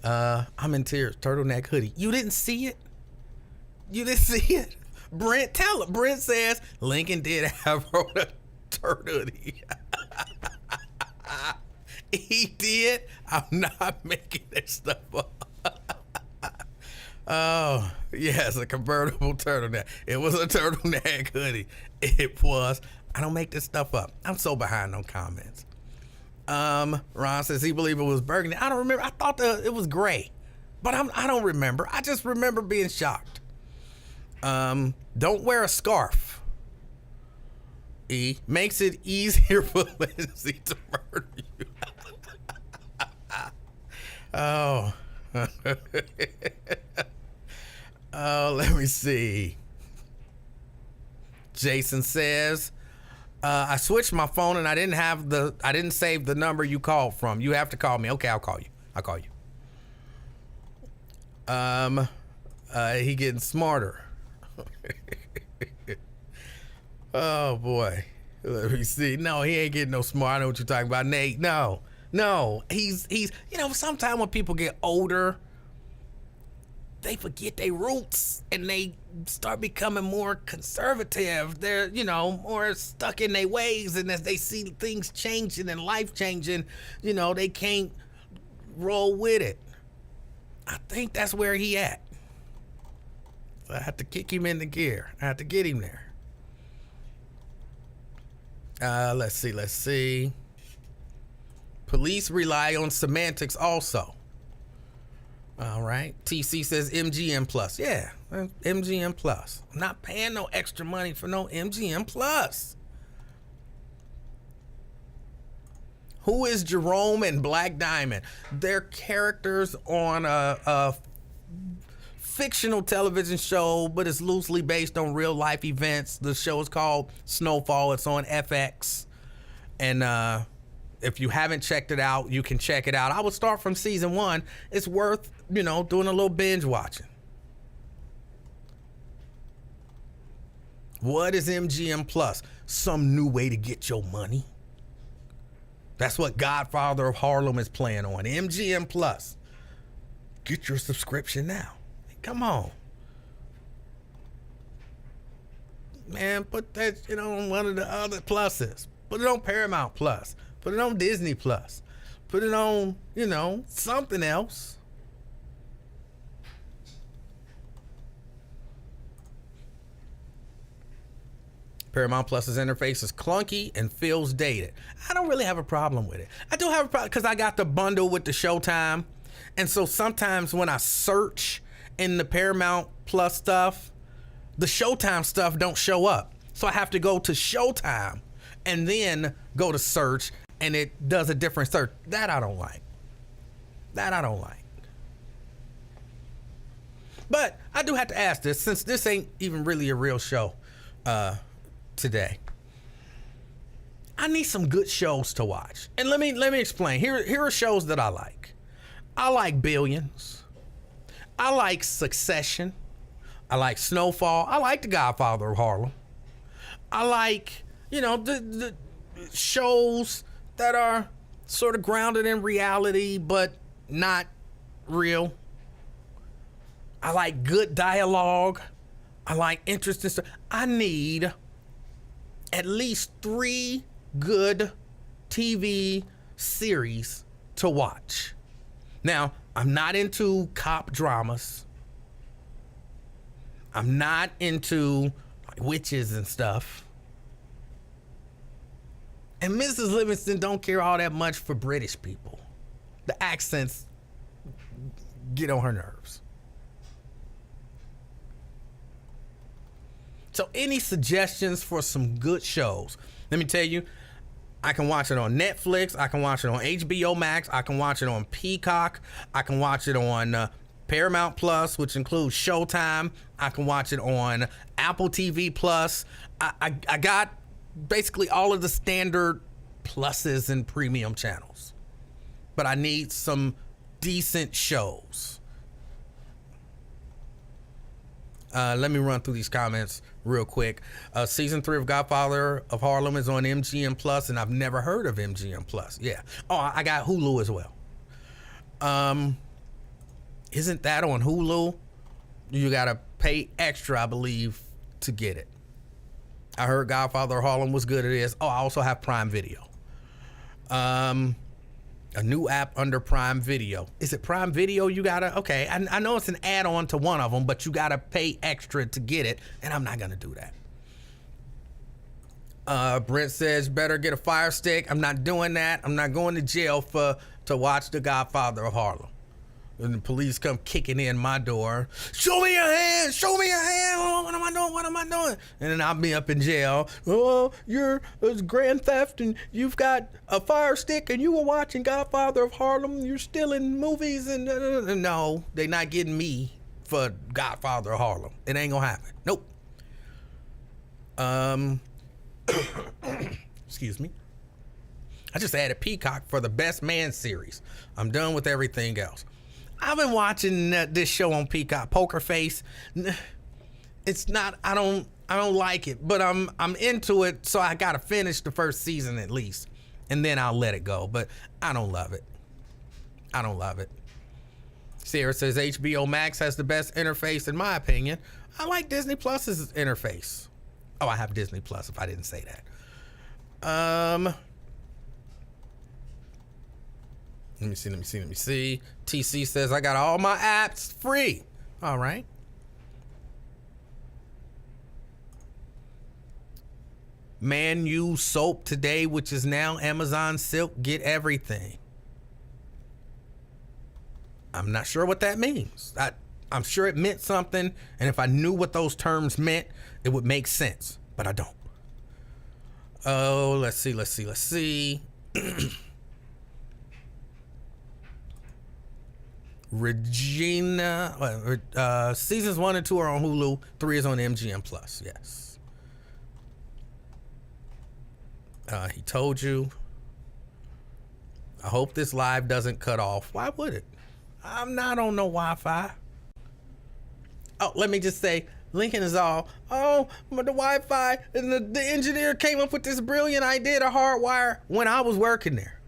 I'm in tears. Turtleneck hoodie. You didn't see it? You didn't see it? Brent, tell him. Brent says Lincoln did have on a turtle hoodie. He did. I'm not making that stuff up. Oh, yes, a convertible turtleneck. It was a turtleneck hoodie. It was. I don't make this stuff up. I'm so behind on comments. Ron says he believed it was burgundy. I don't remember. I thought it was gray, but I don't remember. I just remember being shocked. Don't wear a scarf. E makes it easier for Lindsay to murder you. Oh. Oh, let me see. Jason says, I switched my phone and I didn't save the number you called from. You have to call me. Okay, I'll call you. He getting smarter. Oh boy. Let me see. No, he ain't getting no smart. I know what you're talking about, Nate. No. He's you know, sometimes when people get older, they forget their roots and they start becoming more conservative. They're, you know, more stuck in their ways, and as they see things changing and life changing, you know, they can't roll with it. I think that's where he at. So I have to kick him into gear. I have to get him there. Let's see. Police rely on semantics also. All right. TC says MGM Plus. Yeah, MGM Plus. I'm not paying no extra money for no MGM Plus. Who is Jerome and Black Diamond? They're characters on a fictional television show, but it's loosely based on real life events. The show is called Snowfall. It's on FX. And if you haven't checked it out, you can check it out. I would start from season 1. It's worth, you know, doing a little binge watching. What is MGM Plus? Some new way to get your money? That's what Godfather of Harlem is playing on. MGM Plus. Get your subscription now. Come on. Man, put that shit on one of the other pluses. Put it on Paramount Plus. Put it on Disney Plus. Put it on, something else. Paramount Plus's interface is clunky and feels dated. I don't really have a problem with it. I do have a problem because I got the bundle with the Showtime. And so sometimes when I search in the Paramount Plus stuff, the Showtime stuff don't show up. So I have to go to Showtime and then go to search, and it does a different search. That I don't like. But I do have to ask this, since this ain't even really a real show today. I need some good shows to watch. And let me explain. Here are shows that I like. I like Billions. I like Succession. I like Snowfall. I like The Godfather of Harlem. I like, the shows that are sort of grounded in reality, but not real. I like good dialogue. I like interesting stuff. I need at least 3 good TV series to watch. Now, I'm not into cop dramas. I'm not into witches and stuff. And Mrs. Livingston don't care all that much for British people. The accents get on her nerves. So any suggestions for some good shows? Let me tell you, I can watch it on Netflix. I can watch it on HBO Max. I can watch it on Peacock. I can watch it on Paramount Plus, which includes Showtime. I can watch it on Apple TV Plus. I got basically all of the standard pluses and premium channels. But I need some decent shows. Let me run through these comments real quick. Season 3 of Godfather of Harlem is on MGM Plus, and I've never heard of MGM Plus. Yeah. Oh, I got Hulu as well. Isn't that on Hulu? You gotta pay extra, I believe, to get it. I heard Godfather of Harlem was good at this. Oh, I also have Prime Video. A new app under Prime Video. Is it Prime Video you gotta? Okay, I know it's an add-on to one of them, but you gotta pay extra to get it, and I'm not gonna do that. Brent says, better get a Fire Stick. I'm not doing that. I'm not going to jail to watch The Godfather of Harlem. And the police come kicking in my door. Show me your hand. Show me your hand. Oh, what am I doing? What am I doing? And then I'll be up in jail. Oh, you're grand theft and you've got a Fire Stick and you were watching Godfather of Harlem. You're stealing movies and no, they're not getting me for Godfather of Harlem. It ain't gonna happen. Nope. Excuse me. I just added Peacock for the Best Man series. I'm done with everything else. I've been watching this show on Peacock, Poker Face. It's not, I don't like it, but I'm into it, so I gotta finish the first season at least, and then I'll let it go. But I don't love it. Sierra says HBO Max has the best interface in my opinion. I like Disney Plus's interface. Oh, I have Disney Plus if I didn't say that. Let me see. TC says, I got all my apps free. All right. Man used soap today, which is now Amazon Silk. Get everything. I'm not sure what that means. I'm sure it meant something. And if I knew what those terms meant, it would make sense. But I don't. Oh, let's see. Regina, seasons 1 and 2 are on Hulu. 3 is on MGM Plus. Yes. He told you. I hope this live doesn't cut off. Why would it? I'm not on no Wi-Fi. Oh, let me just say, Lincoln is all, but the Wi-Fi and the engineer came up with this brilliant idea to hardwire when I was working there.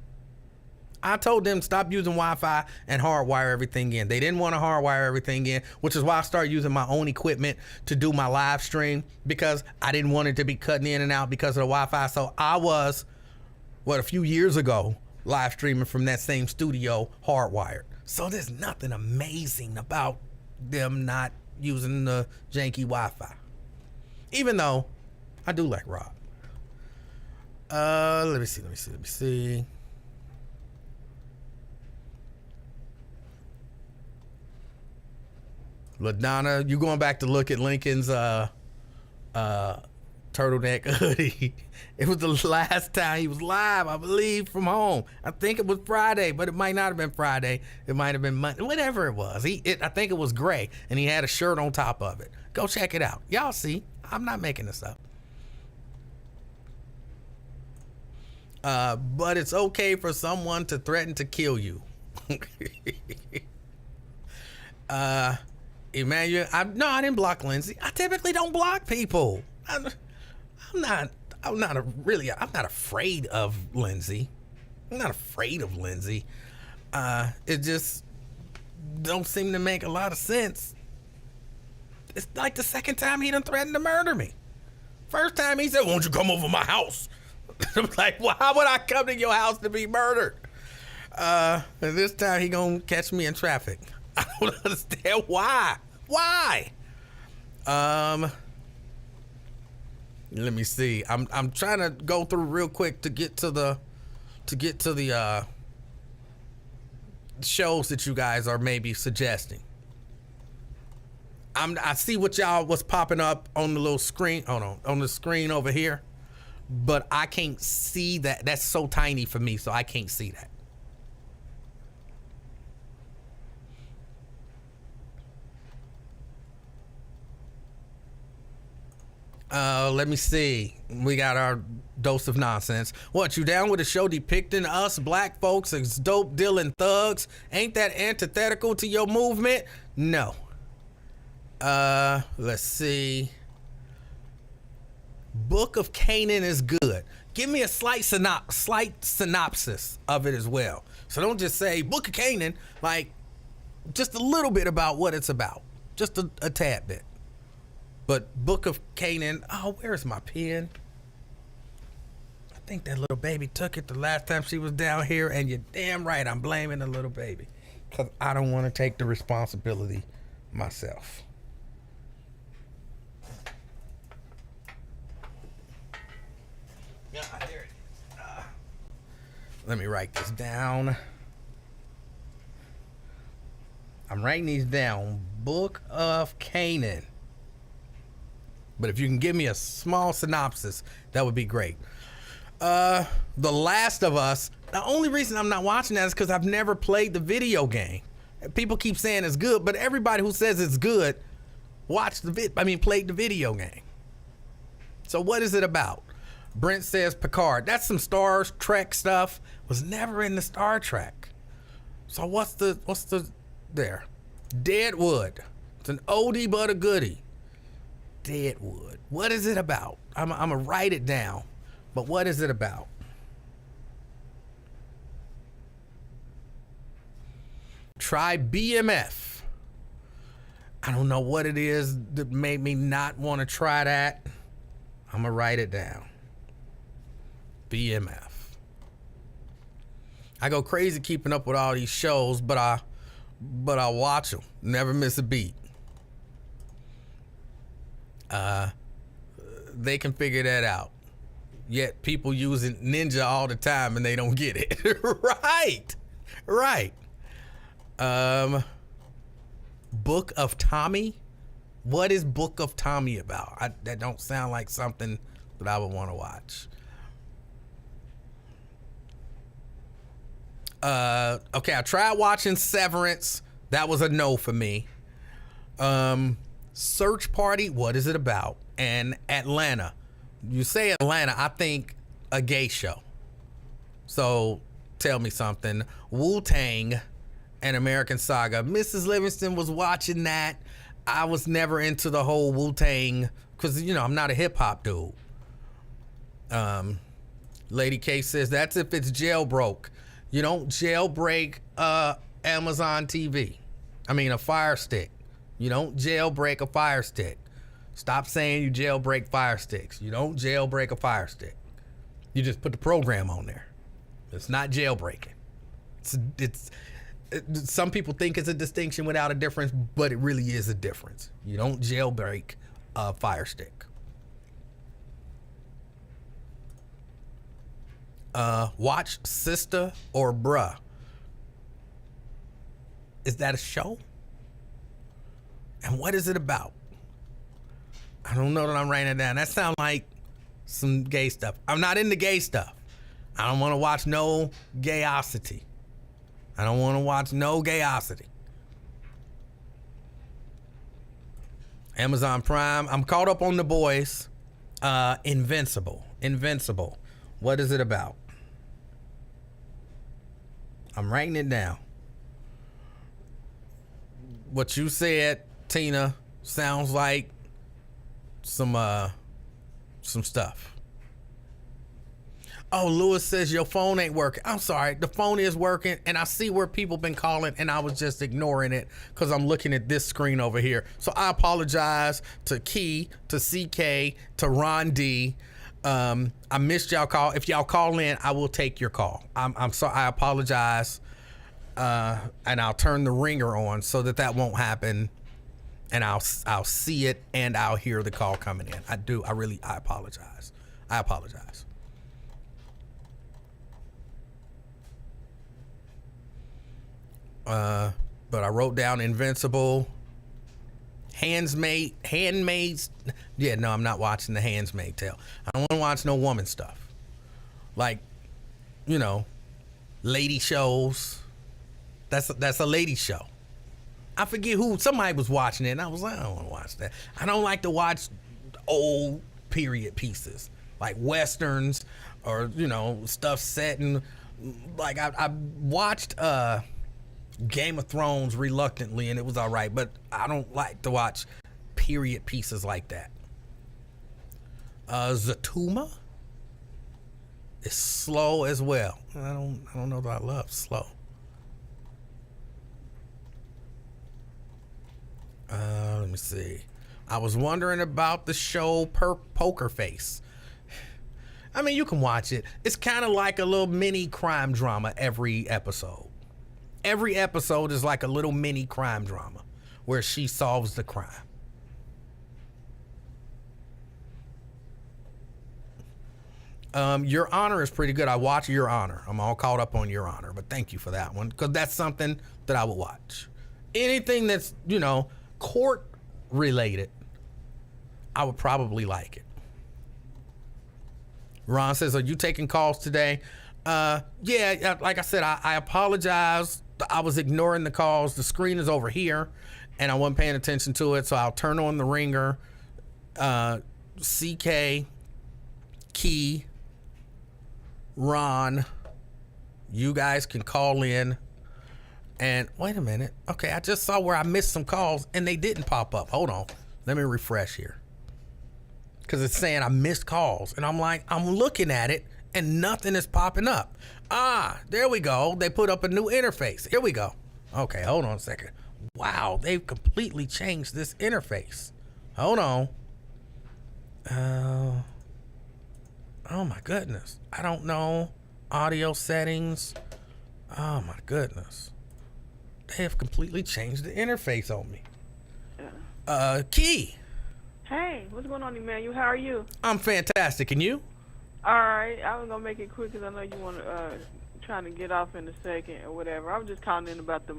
I told them stop using Wi-Fi and hardwire everything in. They didn't want to hardwire everything in, which is why I started using my own equipment to do my live stream, because I didn't want it to be cutting in and out because of the Wi-Fi. So I was, a few years ago, live streaming from that same studio hardwired. So there's nothing amazing about them not using the janky Wi-Fi. Even though I do like Rob. Let me see. LaDonna, you going back to look at Lincoln's turtleneck hoodie. It was the last time he was live, I believe, from home. I think it was Friday, but it might not have been Friday. It might have been Monday, whatever it was. I think it was gray, and he had a shirt on top of it. Go check it out. Y'all see, I'm not making this up. But it's okay for someone to threaten to kill you. Emanuel, I didn't block Lindsay. I typically don't block people. I'm not afraid of Lindsay. I'm not afraid of Lindsay. It just don't seem to make a lot of sense. It's like the second time he done threatened to murder me. First time he said, "Won't you come over my house?" I'm like, well, how would I come to your house to be murdered? And this time he gonna catch me in traffic. I don't understand why. Why? Let me see. I'm trying to go through real quick to get to the shows that you guys are maybe suggesting. I see what y'all was popping up on the little screen. Hold on the screen over here, but I can't see that. That's so tiny for me, so I can't see that. Let me see. We got our dose of nonsense. What, you down with a show depicting us black folks as dope dealing thugs? Ain't that antithetical to your movement? No. Let's see. Book of Canaan is good. Give me a slight synopsis of it as well. So don't just say Book of Canaan, like just a little bit about what it's about. Just a tad bit. But Book of Canaan, oh, where's my pen? I think that little baby took it the last time she was down here, and you're damn right I'm blaming the little baby, because I don't want to take the responsibility myself. Yeah, there it is. Let me write this down. I'm writing these down. Book of Canaan. But if you can give me a small synopsis, that would be great. The Last of Us. The only reason I'm not watching that is because I've never played the video game. People keep saying it's good, but everybody who says it's good played the video game. So what is it about? Brent says Picard. That's some Star Trek stuff. Was never in the Star Trek. So what's the there? Deadwood. It's an oldie but a goodie. Deadwood. What is it about? I'm gonna write it down. But what is it about? Try BMF. I don't know what it is that made me not want to try that. I'm gonna write it down. BMF. I go crazy keeping up with all these shows, but I watch them. Never miss a beat. They can figure that out. Yet people using Ninja all the time and they don't get it. Right. Book of Tommy? What is Book of Tommy about? That don't sound like something that I would want to watch. Okay, I tried watching Severance. That was a no for me. Search Party, what is it about? And Atlanta. You say Atlanta, I think a gay show. So tell me something. Wu-Tang and American Saga. Mrs. Livingston was watching that. I was never into the whole Wu-Tang because, I'm not a hip hop dude. Lady K says, that's if it's jailbroke. You don't jailbreak Amazon TV. I mean, a Fire Stick. You don't jailbreak a Fire Stick. Stop saying you jailbreak Fire Sticks. You don't jailbreak a Fire Stick. You just put the program on there. It's not jailbreaking. Some people think it's a distinction without a difference, but it really is a difference. You don't jailbreak a Fire Stick. Watch Sister or Bruh. Is that a show? And what is it about? I don't know that I'm writing it down. That sounds like some gay stuff. I'm not into gay stuff. I don't want to watch no gayosity. I don't want to watch no gayosity. Amazon Prime. I'm caught up on The Boys. Invincible. What is it about? I'm writing it down. What you said, Tina, sounds like some stuff. Oh, Lewis says your phone ain't working. I'm sorry, the phone is working, and I see where people been calling, and I was just ignoring it because I'm looking at this screen over here. So I apologize to Key, to CK, to Ron D. I missed y'all call. If y'all call in, I will take your call. I'm sorry. I apologize, and I'll turn the ringer on so that won't happen, and I'll see it and I'll hear the call coming in. I apologize. I apologize. But I wrote down Invincible, Handmaid's. Yeah, no, I'm not watching the Handmaid's Tale. I don't want to watch no woman stuff. Like, lady shows. That's a lady show. I forget who, somebody was watching it, and I was like, I don't want to watch that. I don't like to watch old period pieces, like Westerns or, stuff set in, like, I watched, Game of Thrones reluctantly, and it was all right, but I don't like to watch period pieces like that. Zatuma is slow as well. I don't know that I love slow. Let me see. I was wondering about the show Poker Face. I mean, you can watch it. It's kind of like a little mini crime drama every episode. Every episode is like a little mini crime drama where she solves the crime. Your Honor is pretty good. I watch Your Honor. I'm all caught up on Your Honor, but thank you for that one, because that's something that I would watch. Anything that's, court related, I would probably like it. Ron says, are you taking calls today? Yeah, like I said, I apologize. I was ignoring the calls. The screen is over here, and I wasn't paying attention to it, so I'll turn on the ringer. CK, Key, Ron, you guys can call in. And wait a minute. Okay, I just saw where I missed some calls, and they didn't pop up. Hold on. Let me refresh here. Because it's saying I missed calls, and I'm like, I'm looking at it, and nothing is popping up. There we go. They put up a new interface. Here we go. Okay, hold on a second. Wow, they've completely changed this interface. Hold on. Oh my goodness. I don't know. Audio settings. Oh my goodness. They have completely changed the interface on me. Key. Hey, what's going on, Emanuel? How are you? I'm fantastic. And you? All right. I was going to make it quick because I know you want to trying to get off in a second or whatever. I was just calling in about the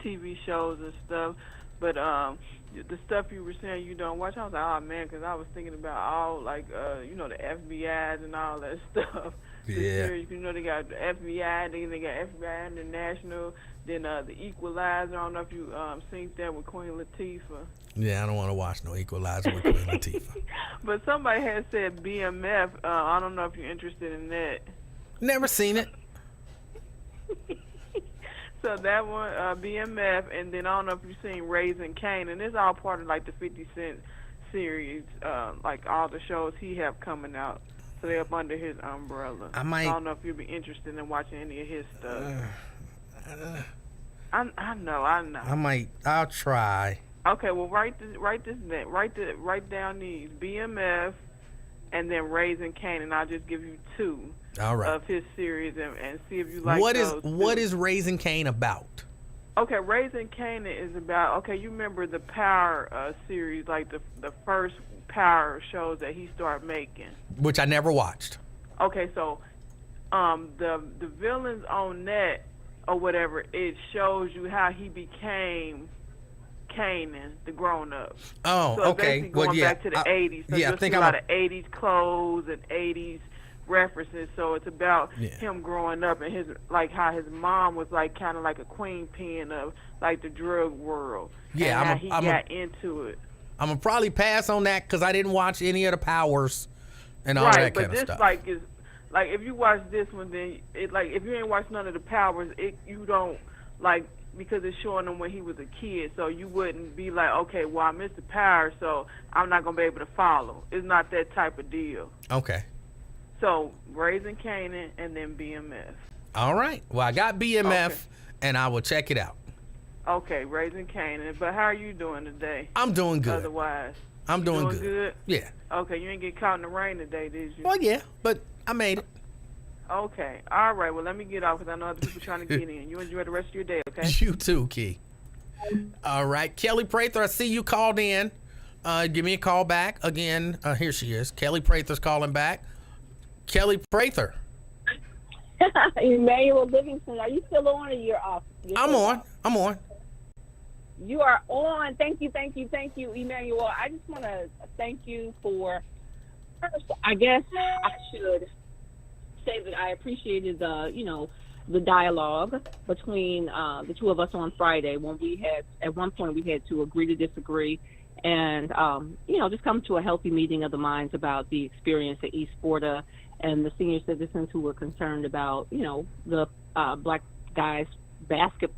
TV shows and stuff. But the stuff you were saying you don't watch, I was like, oh, man, because I was thinking about all, like, the FBIs and all that stuff. Yeah. Series, they got the FBI, then they got FBI International, then the Equalizer. I don't know if you seen that with Queen Latifah. Yeah, I don't want to watch no Equalizer with Queen Latifah. But somebody had said BMF. I don't know if you're interested in that. Never seen it. So that one, BMF, and then I don't know if you've seen Raising Cain, and it's all part of like the 50 Cent series, like all the shows he have coming out. stay up under his umbrella. I might. I don't know if you'd be interested in watching any of his stuff. I know. I'll try. Okay, well, write down these BMF, and then Raising Cain, I'll just give you two All right. of his series and see if you like those. What is Raising Cain about? Okay, Raising Cain is about, okay, you remember the Power series, like the first Power shows that he started making. Which I never watched. Okay, so the villains on that or whatever, it shows you how he became Kanan, the grown-up. Oh, so okay. Basically going back to the 80s. So I think a lot of 80s clothes and 80s references. So it's about him growing up and his how his mom was kind of like a queen pin of the drug world. Yeah, and how he got into it. I'm gonna probably pass on that because I didn't watch any of the Powers and all that kind of stuff. Right, but this if you watch this one, then it if you ain't watched none of the Powers, you don't because it's showing him when he was a kid, so you wouldn't be like, okay, well I missed the Power, so I'm not gonna be able to follow. It's not that type of deal. Okay. So Raising Kanan and then BMF. All right. Well, I got BMF and I will check it out. Okay, Raising Kanan. But how are you doing today? I'm doing good. Otherwise, I'm doing good. Yeah. Okay, you didn't get caught in the rain today, did you? Well, yeah, but I made it. Okay. All right. Well, let me get off because I know other people trying to get in. You enjoy the rest of your day, okay? You too, Key. All right. Kelly Prather, I see you called in. Give me a call back. Again, here she is. Kelly Prather's calling back. Kelly Prather. Emanuel Livingston, are you still on or you're off? I'm on. You are on. Thank you, Emanuel. I just want to thank you for, first, I guess I should say that I appreciated the dialogue between the two of us on Friday when we had, at one point, we had to agree to disagree and, just come to a healthy meeting of the minds about the experience at East Florida and the senior citizens who were concerned about, the black guys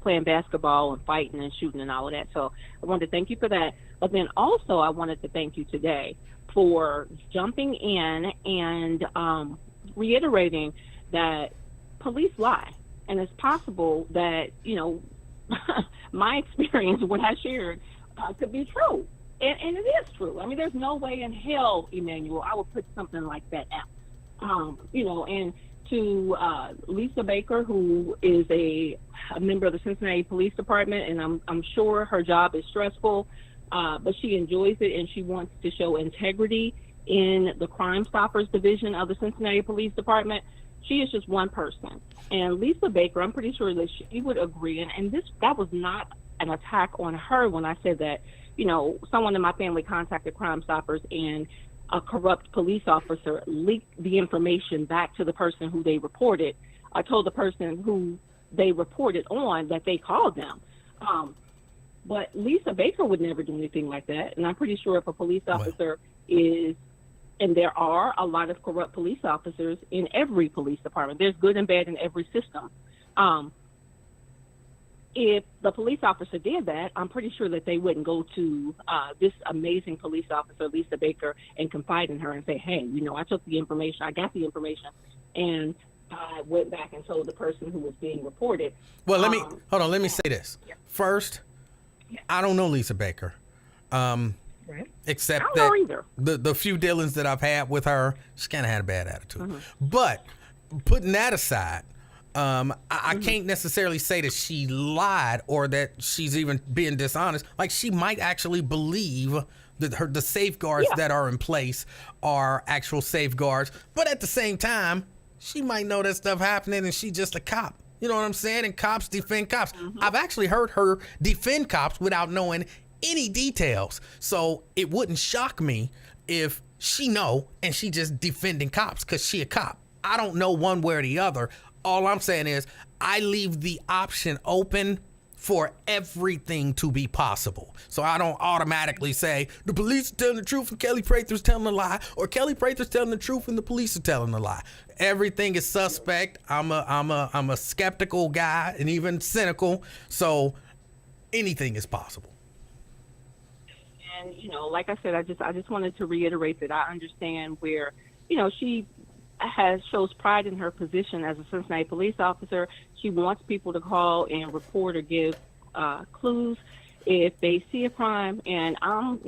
playing basketball and fighting and shooting and all of that. So I wanted to thank you for that. But then also I wanted to thank you today for jumping in and reiterating that police lie. And it's possible that, my experience, what I shared, could be true. And it is true. I mean, there's no way in hell, Emanuel, I would put something like that out. And to Lisa Baker, who is a member of the Cincinnati Police Department, and I'm sure her job is stressful, but she enjoys it and she wants to show integrity in the Crime Stoppers division of the Cincinnati Police Department. She is just one person. And Lisa Baker, I'm pretty sure that she would agree, and that was not an attack on her when I said that, someone in my family contacted Crime Stoppers and a corrupt police officer leaked the information back to the person who they reported. I told the person who they reported on that they called them. But Lisa Baker would never do anything like that. And I'm pretty sure if a police officer is, and there are a lot of corrupt police officers in every police department. There's good and bad in every system. If the police officer did that, I'm pretty sure that they wouldn't go to this amazing police officer, Lisa Baker, and confide in her and say, hey, I took the information, I got the information, and I went back and told the person who was being reported. Well, let me say this. Yeah. First, I don't know Lisa Baker. Right. Except that the few dealings that I've had with her, she kind of had a bad attitude. Mm-hmm. But putting that aside, I can't necessarily say that she lied or that she's even being dishonest. Like, she might actually believe that the safeguards that are in place are actual safeguards. But at the same time, she might know that stuff happening and she's just a cop. You know what I'm saying? And cops defend cops. Mm-hmm. I've actually heard her defend cops without knowing any details. So it wouldn't shock me if she know and she just defending cops because she a cop. I don't know one way or the other. All I'm saying is I leave the option open for everything to be possible. So I don't automatically say the police are telling the truth and Kelly Prather's telling a lie, or Kelly Prather's telling the truth and the police are telling a lie. Everything is suspect. I'm a skeptical guy and even cynical. So anything is possible. And like I said, I just wanted to reiterate that I understand where she shows pride in her position as a Cincinnati police officer. She wants people to call and report or give clues if they see a crime. And I'm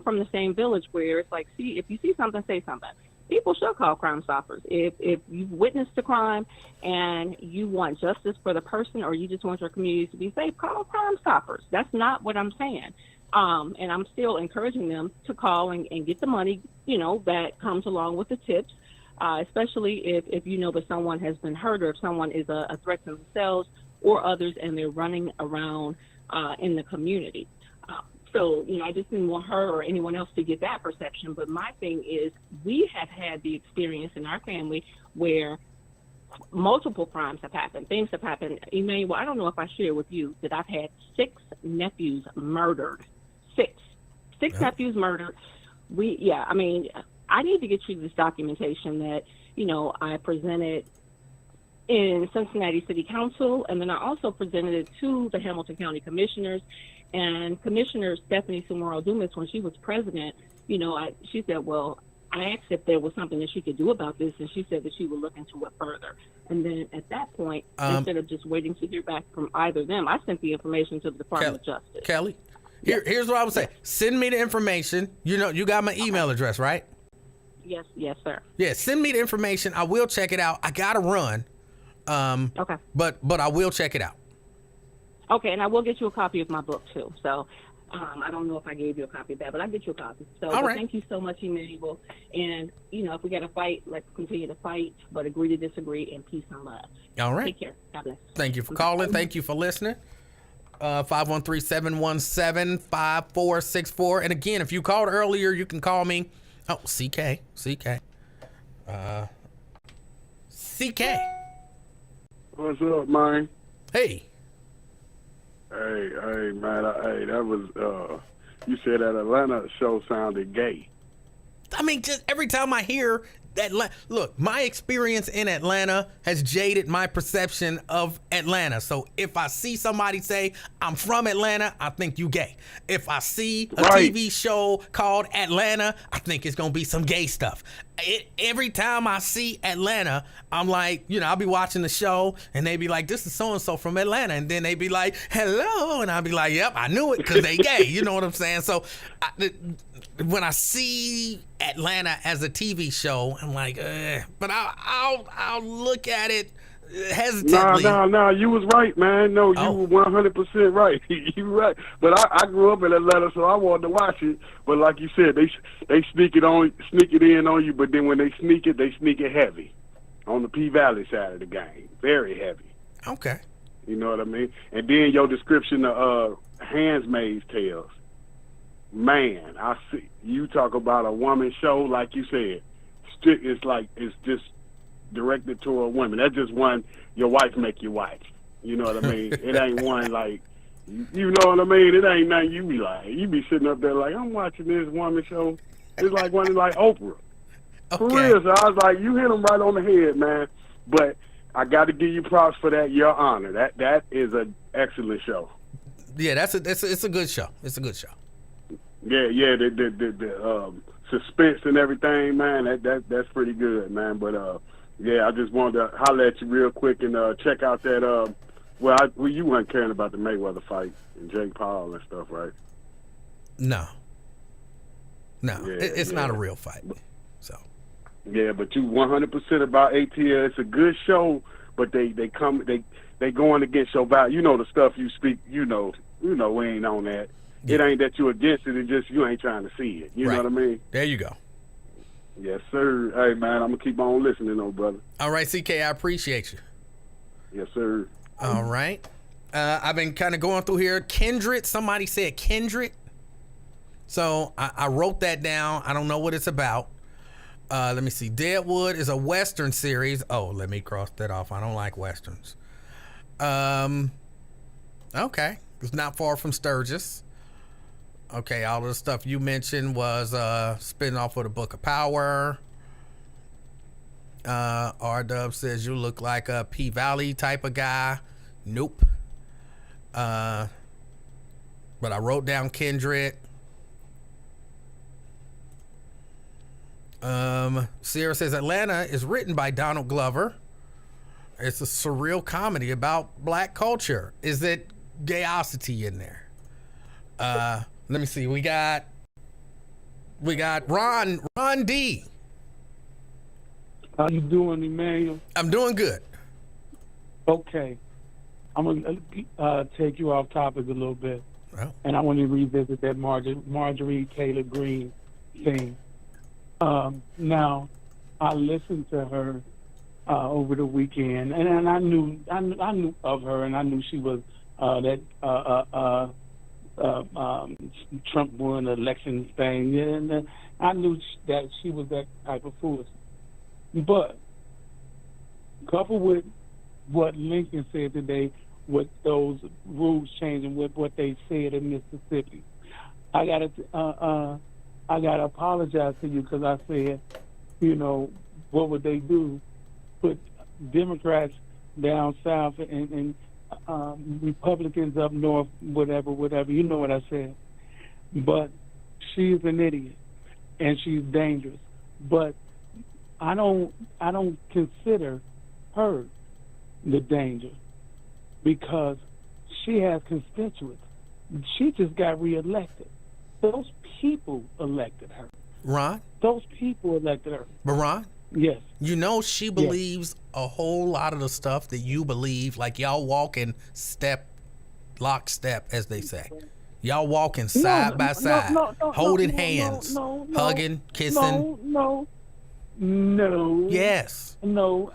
from the same village where it's like, see, if you see something, say something. People should call Crime Stoppers. If you've witnessed a crime and you want justice for the person, or you just want your community to be safe, call Crime Stoppers. That's not what I'm saying. And I'm still encouraging them to call and get the money, that comes along with the tips, especially if you know that someone has been hurt, or if someone is a threat to themselves or others and they're running around in the community. So, I just didn't want her or anyone else to get that perception. But my thing is, we have had the experience in our family where multiple crimes have happened. Things have happened. Emanuel, I don't know if I shared with you that I've had 6 nephews murdered. Six nephews murdered. I need to get you this documentation that, I presented in Cincinnati City Council, and then I also presented it to the Hamilton County Commissioners. And Commissioner Stephanie Sumaro Dumas, when she was president, she said, well, I asked if there was something that she could do about this, and she said that she would look into it further. And then at that point, instead of just waiting to hear back from either of them, I sent the information to the Department of Justice. Kelly, here's what I would say. Send me the information. You got my email address, right? Yes, sir. Yeah, send me the information. I will check it out. I got to run. Okay. But I will check it out. Okay, and I will get you a copy of my book, too. So I don't know if I gave you a copy of that, but I'll get you a copy. So All right. Thank you so much, Emanuel. And, if we got to fight, let's continue to fight, but agree to disagree, and peace and love. All right. Take care. God bless. Thank you for calling. Thank you for listening. 513-717-5464. And again, if you called earlier, you can call me. Oh, CK. CK. What's up, man? Hey. Hey, man. That was, you said that Atlanta show sounded gay. I mean, just every time I hear that, look, my experience in Atlanta has jaded my perception of Atlanta. So if I see somebody say, I'm from Atlanta, I think you gay. If I see a TV show called Atlanta, I think it's going to be some gay stuff. Every time I see Atlanta, I'm like, I'll be watching the show and they be like, this is so-and-so from Atlanta. And then they be like, hello. And I'll be like, yep, I knew it because they gay. You know what I'm saying? So when I see Atlanta as a TV show, I'm like, but I'll look at it hesitantly. No, you was right, man. No, you were 100% right. You right. But I grew up in Atlanta, so I wanted to watch it. But like you said, they sneak it in on you. But then when they sneak it heavy on the P-Valley side of the game, very heavy. Okay. You know what I mean? And then your description of Handmaid's Tales. Man, I see you talk about a woman show, like you said. It's just directed toward women. That's just one your wife make you watch. You know what I mean? It ain't one like, you know what I mean? It ain't nothing you be like. You be sitting up there like, I'm watching this woman show. It's like one like Oprah. Okay. For real. So I was like, you hit them right on the head, man. But I got to give you props for that, Your Honor. That is an excellent show. Yeah, it's a good show. It's a good show. Yeah, the suspense and everything, man. That's pretty good, man. But yeah, I just wanted to holler at you real quick and check out that. You weren't caring about the Mayweather fight and Jake Paul and stuff, right? No, Yeah, it's not a real fight. So. Yeah, but you 100% about ATL. It's a good show, but they going against your value. You know the stuff you speak. We ain't on that. Yeah. It ain't that you against it. It's just you ain't trying to see it. You know what I mean? There you go. Yes, sir. Hey, man, I'm going to keep on listening, though, brother. All right, CK, I appreciate you. Yes, sir. All right. I've been kind of going through here. Kindred. Somebody said Kindred. So I wrote that down. I don't know what it's about. Let me see. Deadwood is a Western series. Oh, let me cross that off. I don't like Westerns. Okay. It's not far from Sturgis. Okay, all of the stuff you mentioned was spin-off of the Book of Power. R-Dub says you look like a P-Valley type of guy. Nope. But I wrote down Kindred. Sierra says Atlanta is written by Donald Glover. It's a surreal comedy about black culture. Is it gayosity in there? Let me see. We got Ron D. How you doing, Emanuel? I'm doing good. Okay. I'm going to take you off topic a little bit. Well, And I want to revisit that Marjorie Taylor Greene thing. Now, I listened to her over the weekend, and I knew of her, and I knew she was Trump won the election thing, and I knew that she was that type of fool. But coupled with what Lincoln said today, with those rules changing, with what they said in Mississippi, I gotta apologize to you because I said, what would they do? Put Democrats down south and Republicans up north, whatever. You know what I said. But she's an idiot and she's dangerous. But I don't consider her the danger because she has constituents. She just got reelected. Those people elected her. Ron? Those people elected her. But Ron? Yes. She believes a whole lot of the stuff that you believe, like y'all walking lockstep, as they say. Y'all walking side by side, holding hands, hugging, kissing. No. Yes. No.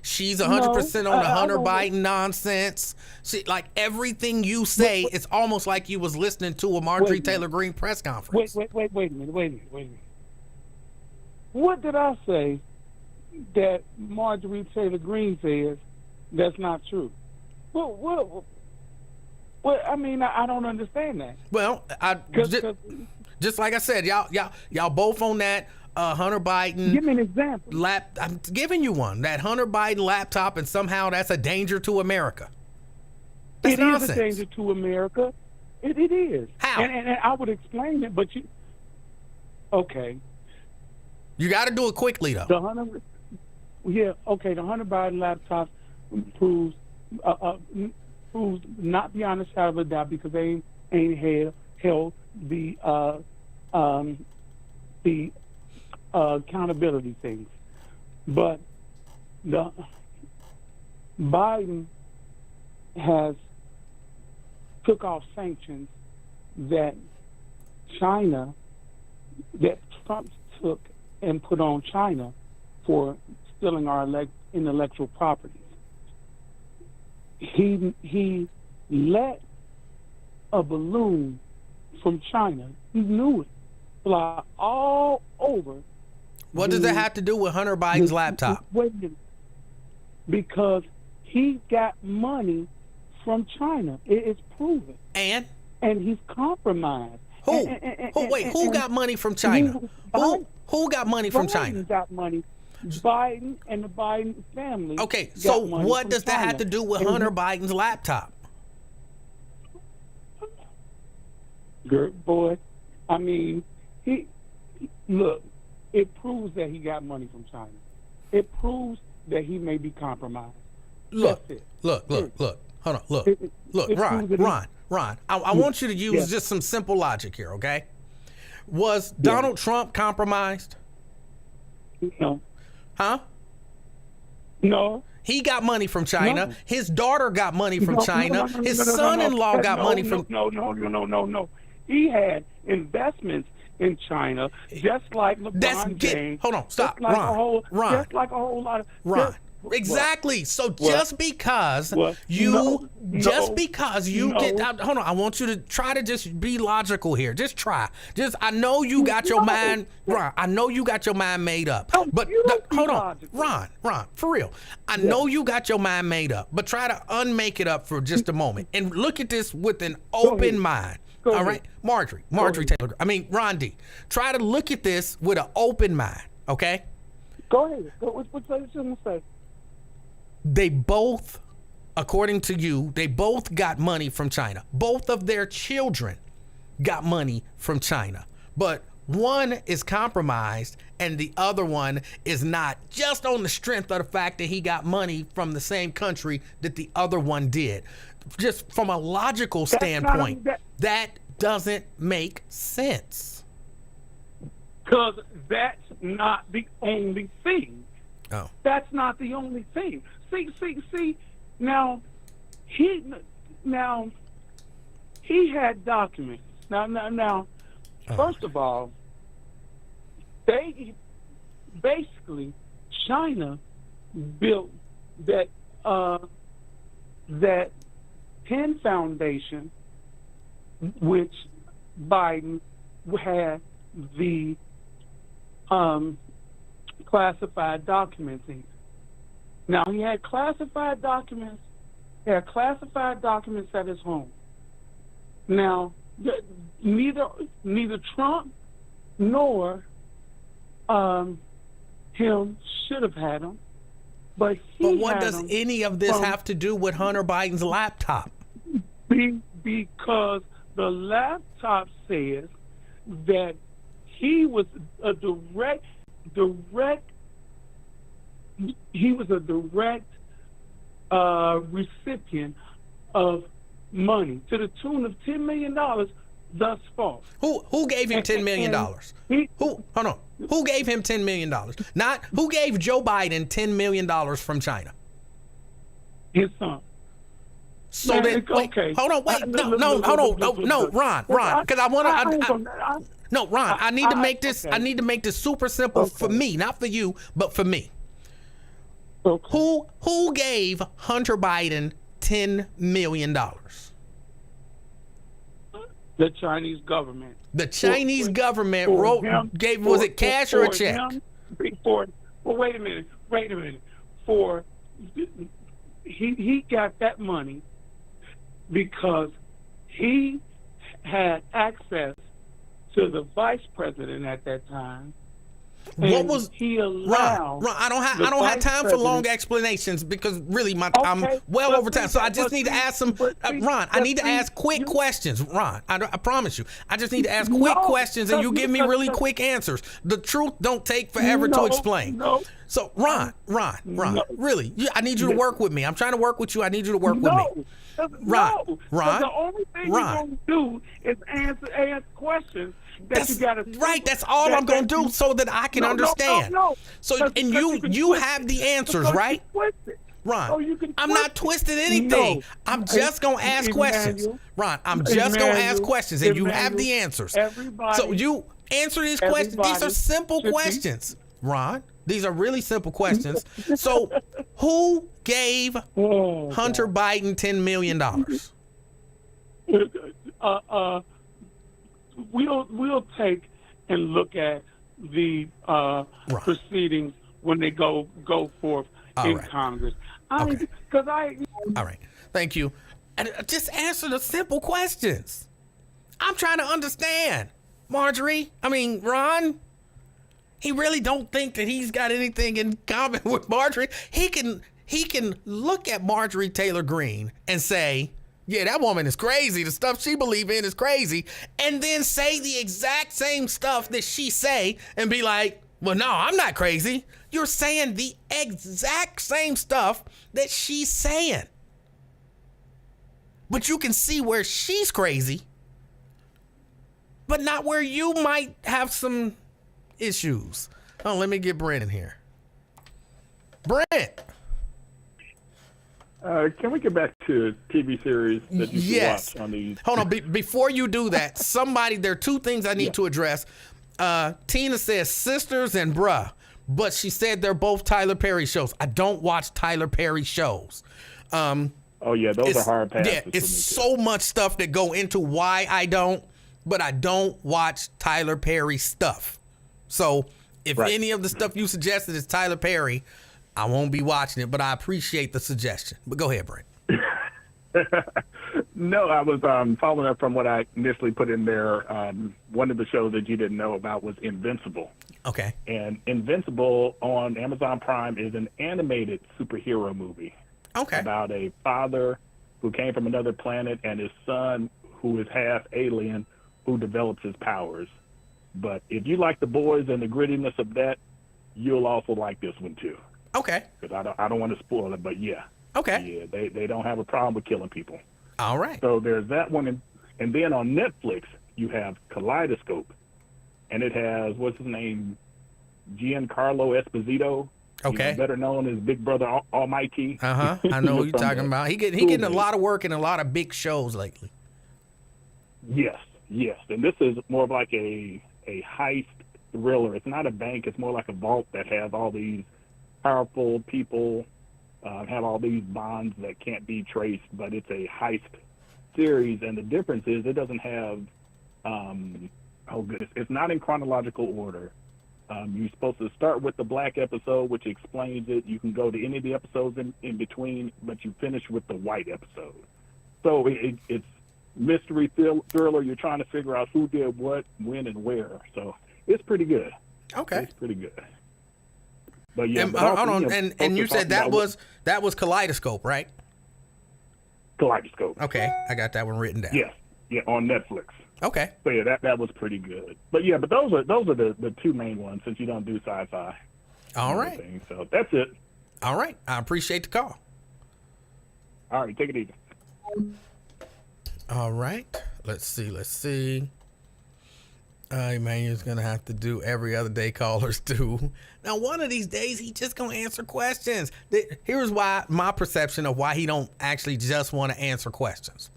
She's 100% on the Hunter Biden nonsense. Like everything you say, it's almost like you was listening to a Marjorie Taylor Greene press conference. Wait a minute. What did I say that Marjorie Taylor Greene says that's not true? Well, I mean, I don't understand that. Well, just like I said, y'all both on that Hunter Biden. Give me an example. I'm giving you one. That Hunter Biden laptop, and somehow that's a danger to America. That's nonsense. Is a danger to America. It is. How? And I would explain it, but you. Okay. You got to do it quickly, though. The Hunter Biden laptop proves not beyond a shadow of a doubt because they ain't held the accountability things. But the Biden has took off sanctions that Trump took and put on China for stealing our intellectual properties. He let a balloon from China, he knew it, fly all over. What does that have to do with Hunter Biden's laptop? Wait a minute. Because he got money from China. It's proven. And he's compromised. Who? Who got money from China? Who got money from China? Biden got money. Biden and the Biden family. Okay, so what does that have to do with Hunter Biden's laptop? Good boy. I mean, it proves that he got money from China. It proves that he may be compromised. Look. Hold on. Look, Ron. I want you to use just some simple logic here, okay? Was Donald Trump compromised? No. Huh? No. He got money from China. No. His daughter got money from China. His son-in-law got money from... No. He had investments in China, just like LeBron James. Hold on, stop. Ron. Just like a whole lot of... Ron. Exactly. So just because you get out, hold on. I want you to try to just be logical here. Just try. I know you got your mind, Ron. I know you got your mind made up. But hold on, Ron. For real. I know you got your mind made up. But try to unmake it up for just a moment and look at this with an open mind. All right, Marjorie Taylor. Ron D. Try to look at this with an open mind. Okay. Go ahead. What's you gonna say? They both, according to you, they both got money from China. Both of their children got money from China. But one is compromised and the other one is not, just on the strength of the fact that he got money from the same country that the other one did. Just from a logical standpoint, that doesn't make sense. Because that's not the only thing. Oh. That's not the only thing. See. Now, he had documents. Now. First of all, they basically China built that Penn Foundation, which Biden had the classified documents in. Now he had classified documents. He had classified documents at his home. Now, neither Trump nor him should have had them, but what does any of this have to do with Hunter Biden's laptop? Because the laptop says that he was a direct recipient of money to the tune of $10 million thus far. Who gave him $10 million? Hold on. Who gave him $10 million? Not who gave Joe Biden $10 million from China? His son. So then, okay. Hold on, wait, no, Ron, because I want to. No, Ron, I need to make this. Okay. I need to make this super simple for me, not for you, but for me. Okay. Who gave Hunter Biden $10 million? The Chinese government. The Chinese government gave. Was it cash or a check? Wait a minute. He got that money because he had access to the vice president at that time. What was he allowed? Ron, I don't have time for long explanations because really I'm well over time. So I just need to ask some. Ron, I need to ask quick questions. Ron, I promise you, I just need to ask quick questions and you give me really quick answers. The truth don't take forever to explain. So Ron, really, I need you to work with me. I'm trying to work with you. I need you to work with me. Ron, the only thing you're going to do is ask questions. That's all I'm going to do so that I can understand. So, and you have the answers, right? Ron, I'm not twisting anything. I'm just going to ask questions. Ron, I'm just going to ask questions and you have the answers. So you answer these questions. These are simple questions, Ron. These are really simple questions. So who gave Hunter Biden $10 million? We'll take and look at the proceedings when they go forth in Congress. All right. Thank you. And just answer the simple questions. I'm trying to understand. Ron, he really don't think that he's got anything in common with Marjorie. He can look at Marjorie Taylor Greene and say, yeah, that woman is crazy. The stuff she believes in is crazy. And then say the exact same stuff that she say and be like, well, no, I'm not crazy. You're saying the exact same stuff that she's saying. But you can see where she's crazy, but not where you might have some issues. Oh, let me get Brent in here. Brent. Can we get back to TV series that you should watch on these? Hold on. Before you do that, there are two things I need to address. Tina says sisters and bruh, but she said they're both Tyler Perry shows. I don't watch Tyler Perry shows. Those are hard passes. Yeah, it's so much stuff that go into why I don't, but I don't watch Tyler Perry stuff. So if any of the stuff you suggested is Tyler Perry, I won't be watching it, but I appreciate the suggestion. But go ahead, Brent. No, I was following up from what I initially put in there. One of the shows that you didn't know about was Invincible. Okay. And Invincible on Amazon Prime is an animated superhero movie. Okay. About a father who came from another planet and his son who is half alien who develops his powers. But if you like The Boys and the grittiness of that, you'll also like this one too. Okay. Because I don't want to spoil it, but yeah. Okay. Yeah, they don't have a problem with killing people. All right. So there's that one, and then on Netflix you have Kaleidoscope, and it has, what's his name, Giancarlo Esposito. Okay. Better known as Big Brother Almighty. I know who you're talking about. He getting a lot of work in a lot of big shows lately. Yes. And this is more of like a heist thriller. It's not a bank. It's more like a vault that has all these powerful people, have all these bonds that can't be traced, but it's a heist series. And the difference is it doesn't have, it's not in chronological order. You're supposed to start with the black episode, which explains it. You can go to any of the episodes in between, but you finish with the white episode. So it's mystery thriller. You're trying to figure out who did what, when, and where. So it's pretty good. Okay. It's pretty good. But yeah, hold on. And you said that was Kaleidoscope, right? Kaleidoscope. Okay, I got that one written down. Yes. Yeah, on Netflix. Okay. So yeah, that was pretty good. But those are the two main ones, since you don't do sci-fi. All right. So that's it. All right. I appreciate the call. All right, take it easy. All right. Let's see. Emmanuel's gonna have to do every other day callers do. Now, one of these days, he just gonna answer questions. Here's why my perception of why he don't actually just want to answer questions.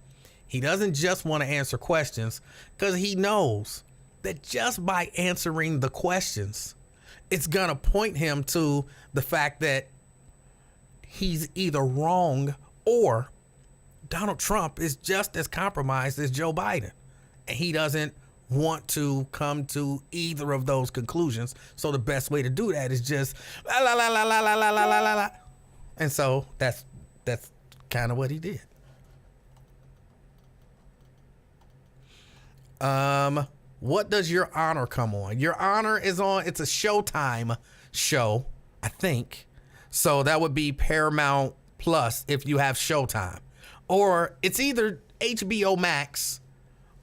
He doesn't just want to answer questions because he knows that just by answering the questions, it's gonna point him to the fact that he's either wrong or Donald Trump is just as compromised as Joe Biden, and he doesn't want to come to either of those conclusions. So the best way to do that is just la la la la la la la la la la. And so that's kind of what he did. What does Your Honor come on? Your Honor is on, it's a Showtime show, I think. So that would be Paramount Plus if you have Showtime. Or it's either HBO Max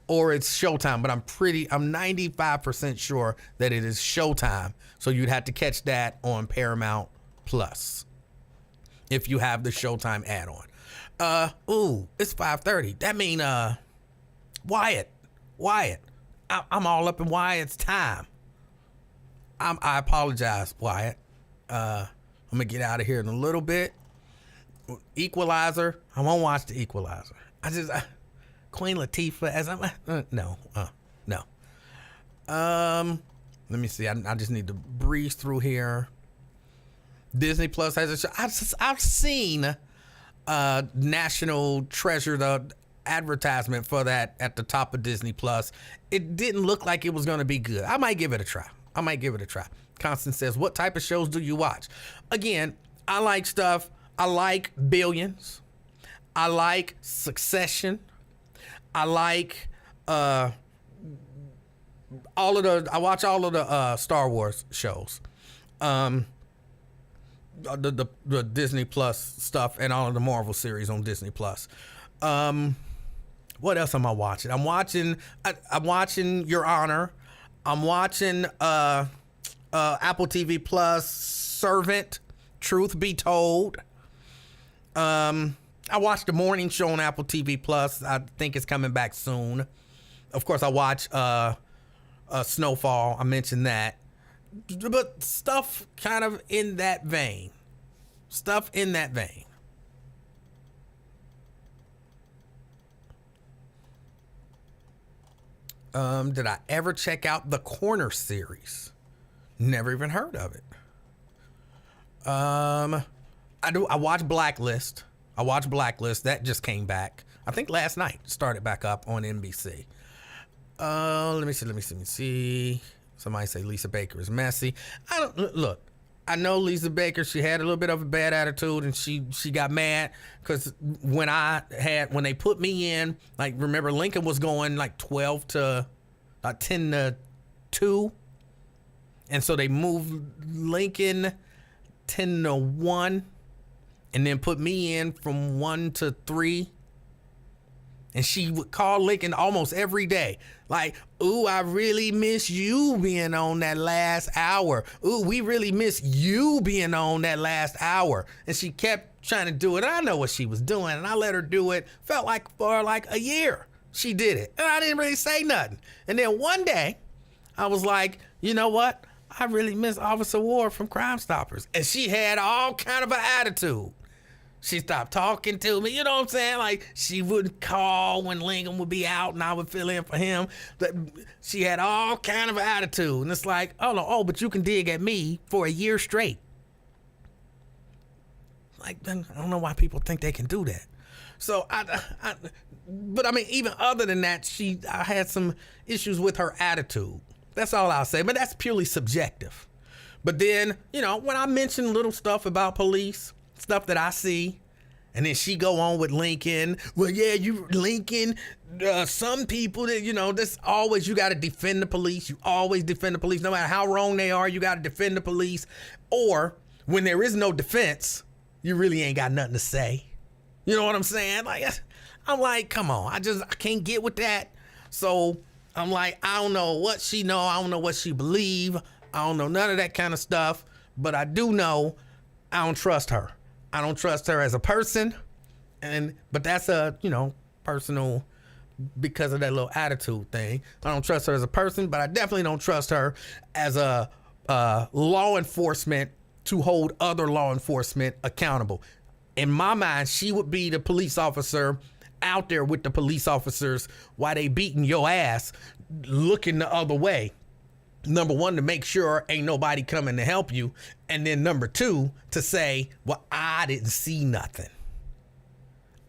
or it's Showtime, but I'm 95% sure that it is Showtime. So you'd have to catch that on Paramount Plus if you have the Showtime add-on. It's 5:30. That mean Wyatt. I'm all up in Wyatt's time. I apologize, Wyatt. I'm gonna get out of here in a little bit. Equalizer. I won't watch the Equalizer. Queen Latifah as I'm no. Let me see. I just need to breeze through here. Disney Plus has a show. I've seen National Treasure, the advertisement for that at the top of Disney Plus. It didn't look like it was going to be good. I might give it a try. Constance says, what type of shows do you watch? Again, I like stuff. I like Billions. I like Succession. I like I watch all of the Star Wars shows. The Disney Plus stuff and all of the Marvel series on Disney Plus. What else am I watching? I'm watching Your Honor. I'm watching Apple TV Plus Servant, Truth Be Told. I watched the morning show on Apple TV Plus. I think it's coming back soon. Of course, I watch Snowfall. I mentioned that. But stuff kind of in that vein. Did I ever check out the Corner series? Never even heard of it. I watch Blacklist. That just came back. I think last night. Started back up on NBC. Let me see. Somebody say Lisa Baker is messy. I know Lisa Baker. She had a little bit of a bad attitude, and she got mad because when they put me in, like, remember Lincoln was going like 10 to 2, and so they moved Lincoln 10 to 1, and then put me in from 1 to 3. And she would call Lincoln almost every day. Like, ooh, I really miss you being on that last hour. Ooh, we really miss you being on that last hour. And she kept trying to do it. I know what she was doing, and I let her do it. Felt like for like a year she did it. And I didn't really say nothing. And then one day, I was like, you know what? I really miss Officer Ward from Crime Stoppers. And she had all kind of an attitude. She stopped talking to me, you know what I'm saying? Like, she wouldn't call when Lincoln would be out and I would fill in for him. But she had all kind of attitude. And it's like, oh, but you can dig at me for a year straight. Like, then I don't know why people think they can do that. So, but I mean, even other than that, I had some issues with her attitude. That's all I'll say, but that's purely subjective. But then, you know, when I mention little stuff about police, stuff that I see, and then she go on with Lincoln. Well, yeah, Lincoln, some people that, you know, this always, you got to defend the police. You always defend the police. No matter how wrong they are, you got to defend the police. Or when there is no defense, you really ain't got nothing to say. You know what I'm saying? Like, I'm like, come on, I can't get with that. So I'm like, I don't know what she know. I don't know what she believe. I don't know none of that kind of stuff. But I do know I don't trust her. I don't trust her as a person, but that's a, you know, personal, because of that little attitude thing. I don't trust her as a person, but I definitely don't trust her as a law enforcement to hold other law enforcement accountable. In my mind, she would be the police officer out there with the police officers while they beating your ass, looking the other way. Number one, to make sure ain't nobody coming to help you. And then number two, to say, well, I didn't see nothing.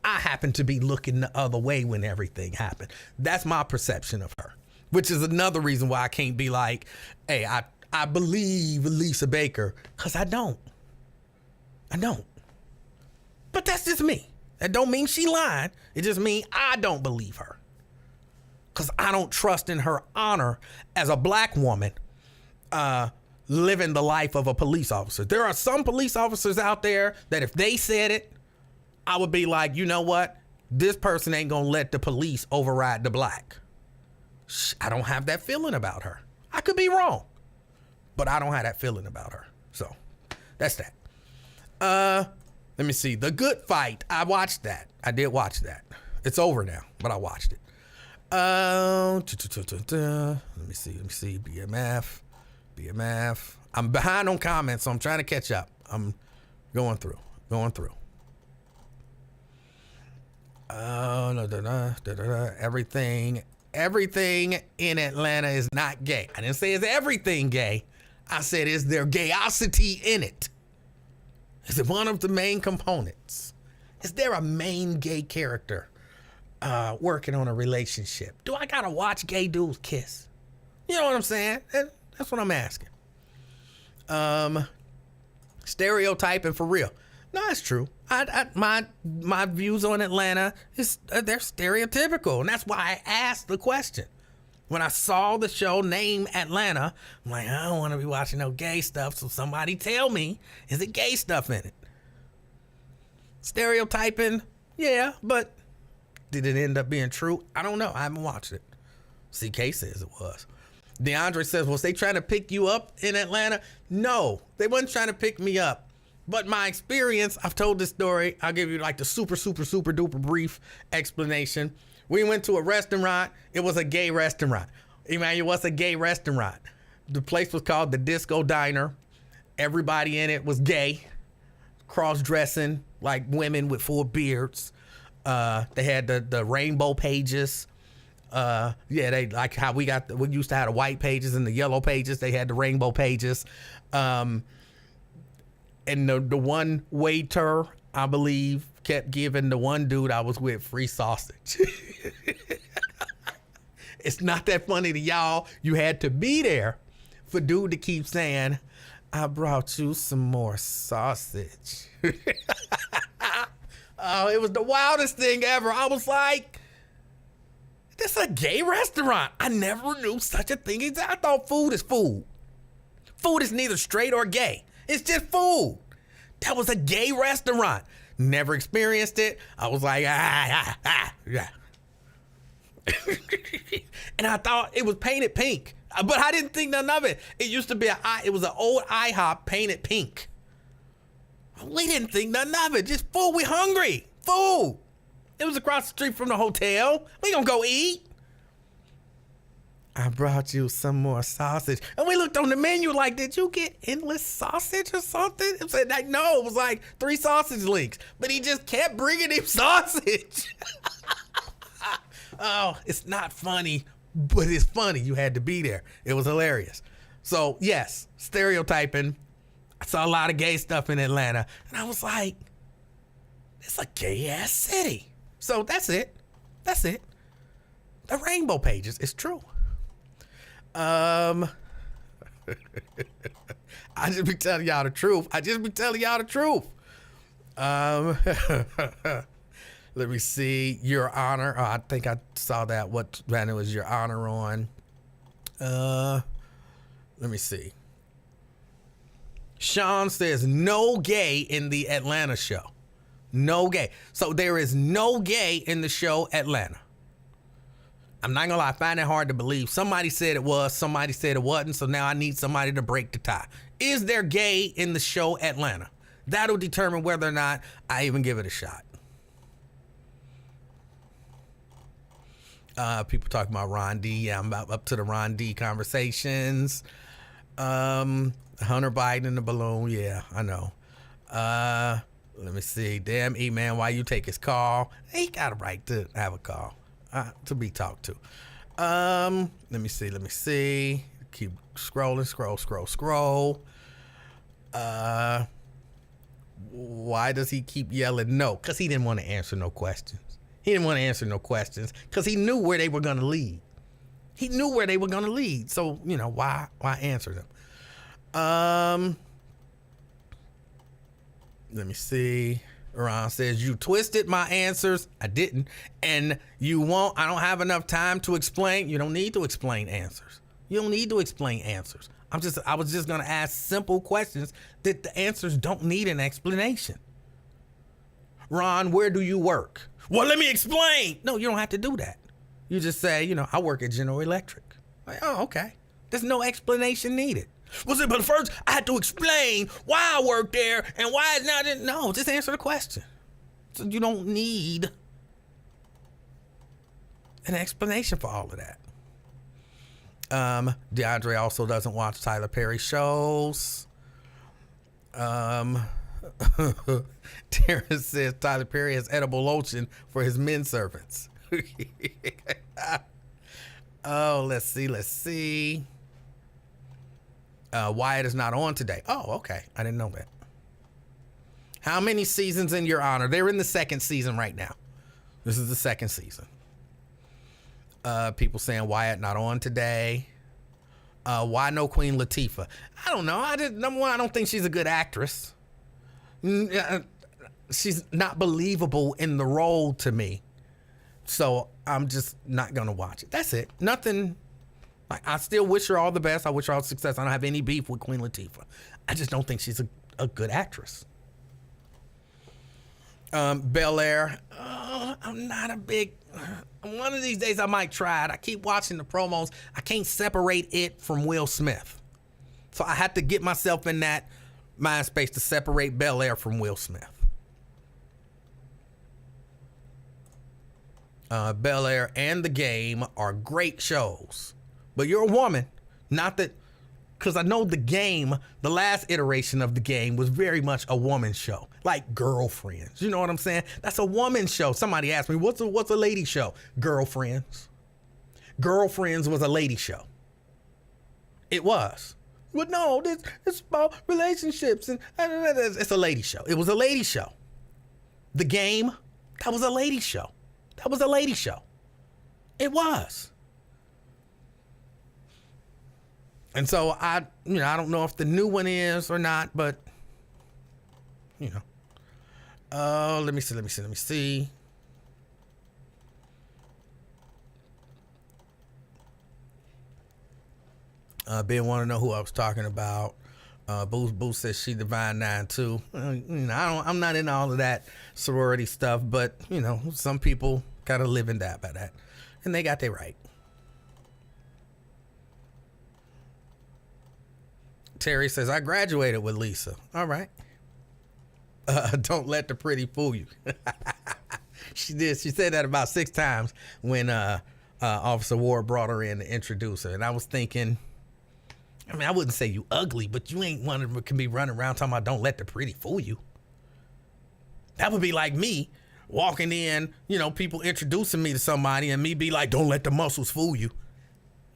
I happened to be looking the other way when everything happened. That's my perception of her, which is another reason why I can't be like, hey, I believe Lisa Baker, because I don't. But that's just me. That don't mean she lied. It just means I don't believe her. Because I don't trust in her honor as a black woman living the life of a police officer. There are some police officers out there that if they said it, I would be like, you know what? This person ain't going to let the police override the black. I don't have that feeling about her. I could be wrong, but I don't have that feeling about her. So that's that. Let me see. The Good Fight. I watched that. I did watch that. It's over now, but I watched it. Let me see. BMF. I'm behind on comments, so I'm trying to catch up. I'm going through. Everything in Atlanta is not gay. I didn't say is everything gay. I said, is there gayosity in it? Is it one of the main components? Is there a main gay character working on a relationship? Do I gotta watch gay dudes kiss? You know what I'm saying? That's what I'm asking. Stereotyping for real. No, it's true. My views on Atlanta is they're stereotypical, and that's why I asked the question. When I saw the show name Atlanta, I'm like, I don't want to be watching no gay stuff, so somebody tell me, is it gay stuff in it? Stereotyping, yeah, but did it end up being true? I don't know. I haven't watched it. CK says it was. DeAndre says, was they trying to pick you up in Atlanta? No, they wasn't trying to pick me up. But my experience, I've told this story. I'll give you like the super duper brief explanation. We went to a restaurant. It was a gay restaurant. Emanuel, what's a gay restaurant? The place was called the Disco Diner. Everybody in it was gay, cross-dressing like women with full beards. They had the rainbow pages. They like how we used to have the white pages and the yellow pages. They had the rainbow pages. And the one waiter, I believe, kept giving the one dude I was with free sausage. It's not that funny to y'all. You had to be there for dude to keep saying, I brought you some more sausage. Oh, it was the wildest thing ever. I was like, this is a gay restaurant. I never knew such a thing. I thought food is food. Food is neither straight or gay. It's just food. That was a gay restaurant. Never experienced it. I was like, yeah. And I thought it was painted pink, but I didn't think none of it. It used to be it was an old IHOP painted pink. We didn't think nothing of it. Just food. We hungry. Food. It was across the street from the hotel. We gonna go eat. I brought you some more sausage. And we looked on the menu like, did you get endless sausage or something? It said, like, no, it was like 3 sausage links. But he just kept bringing him sausage. Oh, it's not funny, but it's funny. You had to be there. It was hilarious. So, yes, stereotyping. I saw a lot of gay stuff in Atlanta. And I was like, it's a gay-ass city. So that's it. That's it. The rainbow pages. It's true. I just be telling y'all the truth. Let me see. Your Honor. Oh, I think I saw that. What banner was Your Honor on? Let me see. Sean says no gay in the Atlanta show. No gay. So there is no gay in the show Atlanta. I'm not gonna lie, I find it hard to believe. Somebody said it was, somebody said it wasn't, so now I need somebody to break the tie. Is there gay in the show Atlanta? That'll determine whether or not I even give it a shot. People talking about Ron D. Yeah, I'm up to the Ron D conversations. Hunter Biden and the balloon. Yeah, I know. Let me see. Damn, E-Man, why you take his call? He got a right to have a call. To be talked to. Let me see. Keep scrolling, scroll. Why does he keep yelling no? Because he didn't want to answer no questions. Because he knew where they were going to lead. So, why answer them? Let me see. Ron says, you twisted my answers. I didn't. And I don't have enough time to explain. You don't need to explain answers. I was just going to ask simple questions that the answers don't need an explanation. Ron, where do you work? Well, let me explain. No, you don't have to do that. You just say, I work at General Electric. Like, oh, okay. There's no explanation needed. But first I had to explain why I work there and why it's not. No, just answer the question. So you don't need an explanation for all of that. DeAndre also doesn't watch Tyler Perry shows. Terrence says Tyler Perry has edible lotion for his men servants. Oh, let's see. Wyatt is not on today. Oh, okay. I didn't know that. How many seasons in Your Honor? They're in the 2nd season right now. This is the 2nd season. People saying Wyatt not on today. Why no Queen Latifah? I don't know. Number one, I don't think she's a good actress. She's not believable in the role to me. So I'm just not going to watch it. That's it. Nothing. I still wish her all the best. I wish her all success. I don't have any beef with Queen Latifah. I just don't think she's a good actress. Bel Air. I'm not a big. One of these days I might try it. I keep watching the promos. I can't separate it from Will Smith. So I had to get myself in that mind space to separate Bel Air from Will Smith. Bel Air and The Game are great shows. But you're a woman. Not that, because I know The Game, the last iteration of The Game was very much a woman's show. Like Girlfriends. You know what I'm saying? That's a woman's show. Somebody asked me, what's a lady show? Girlfriends. Girlfriends was a lady show. It was. But no, it's about relationships. And it's a lady show. It was a lady show. The Game, that was a lady show. It was. And so I don't know if the new one is or not, but let me see. Ben want to know who I was talking about. Boo says she Divine 9 too. I'm not in all of that sorority stuff, but some people gotta live and die by that. and they got their right. Terry says, I graduated with Lisa. All right. Don't let the pretty fool you. She did. She said that about 6 times when Officer Ward brought her in to introduce her. And I was thinking, I mean, I wouldn't say you ugly, but you ain't one that can be running around talking about don't let the pretty fool you. That would be like me walking in, you know, people introducing me to somebody and me be like, don't let the muscles fool you.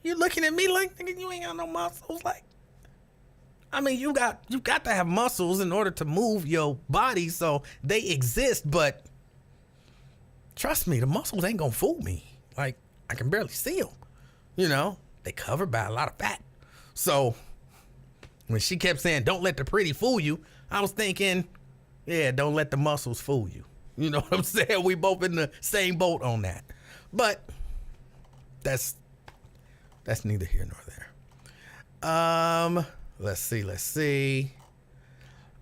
You're looking at me like, nigga, you ain't got no muscles. Like, I mean, you got to have muscles in order to move your body, so they exist, but trust me, the muscles ain't gonna fool me. Like, I can barely see them. You know, they covered by a lot of fat. So when she kept saying, don't let the pretty fool you, I was thinking, yeah, don't let the muscles fool you. You know what I'm saying? We both in the same boat on that. But that's neither here nor there. Let's see.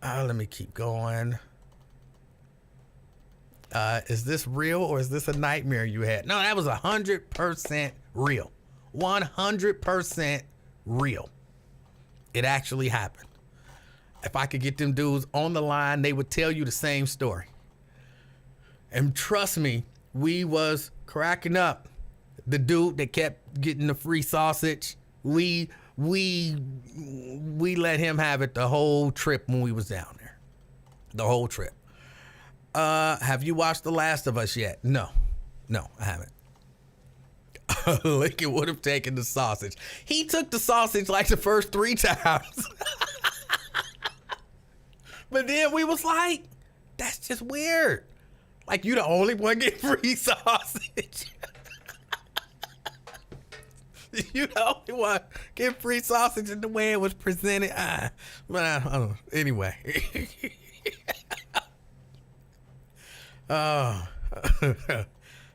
Let me keep going. Is this real or is this a nightmare you had? No, that was 100% real. 100% real. It actually happened. If I could get them dudes on the line, they would tell you the same story. And trust me, we was cracking up. The dude that kept getting the free sausage, we let him have it the whole trip when we was down there. The whole trip. Have you watched The Last of Us yet? No, I haven't. Lincoln would have taken the sausage. He took the sausage like the first 3 times. But then we was like, that's just weird. Like, you the only one getting free sausage. You the only one getting free sausage in the way it was presented. But I don't know. Anyway.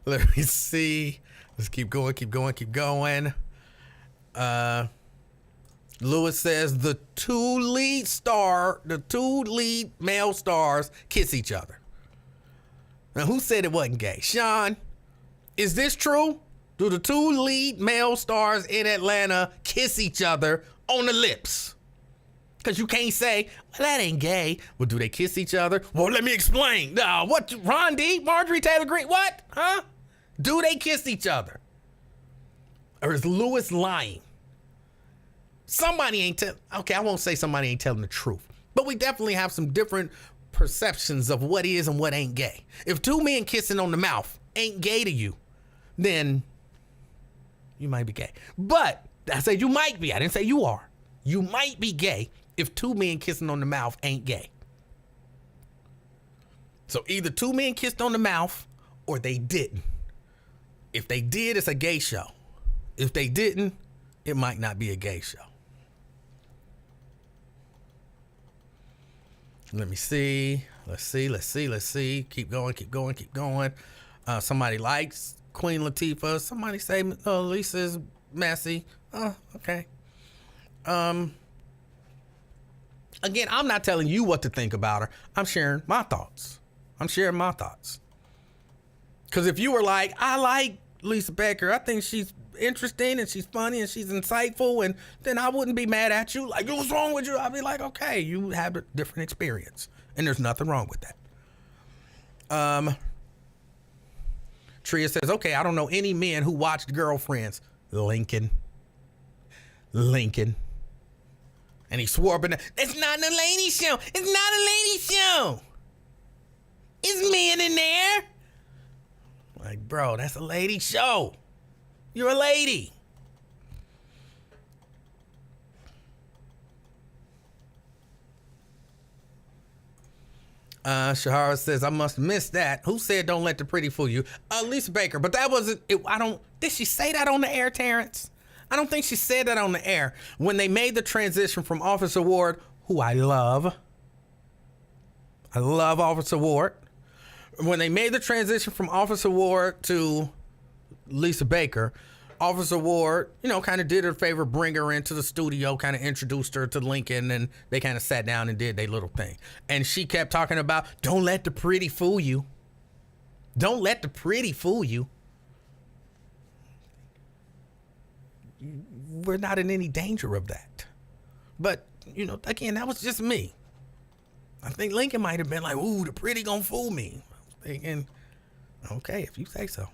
Let me see. Let's keep going. Lewis says the two lead male stars kiss each other. Now, who said it wasn't gay? Sean, is this true? Do the 2 lead male stars in Atlanta kiss each other on the lips? Because you can't say, well, that ain't gay. Well, do they kiss each other? Well, let me explain. What? Ron D? Marjorie Taylor Greene? What? Huh? Do they kiss each other? Or is Lewis lying? Somebody ain't okay, I won't say somebody ain't telling the truth. But we definitely have some different perceptions of what is and what ain't gay. If 2 men kissing on the mouth ain't gay to you, then you might be gay. But I said you might be. I didn't say you are. You might be gay if 2 men kissing on the mouth ain't gay. So either 2 men kissed on the mouth or they didn't. If they did, it's a gay show. If they didn't, it might not be a gay show. Let me see. Let's see. Keep going. Somebody likes Queen Latifah. Somebody say, oh, Lisa's messy. Oh, okay. Again, I'm not telling you what to think about her. I'm sharing my thoughts. Because if you were like, I like Lisa Baker, I think she's interesting and she's funny and she's insightful, and then I wouldn't be mad at you. Like, what's wrong with you? I'd be like, okay, you have a different experience, and there's nothing wrong with that. Tria says, okay, I don't know any men who watched Girlfriends. Lincoln. And he swore, but it's not a lady show. It's men in there. Like, bro, that's a lady show. You're a lady. Shahara says, I must have missed that. Who said don't let the pretty fool you? Lisa Baker, but that wasn't, did she say that on the air, Terrence? I don't think she said that on the air. When they made the transition from Officer Ward, who I love Officer Ward. When they made the transition from Officer Ward to Lisa Baker, Officer Ward, kind of did her a favor, bring her into the studio, kind of introduced her to Lincoln, and they kind of sat down and did their little thing. And she kept talking about, don't let the pretty fool you. Don't let the pretty fool you. we're not in any danger of that. But, you know, again, that was just me. I think Lincoln might have been like, ooh, the pretty gonna fool me. I was thinking, okay, if you say so.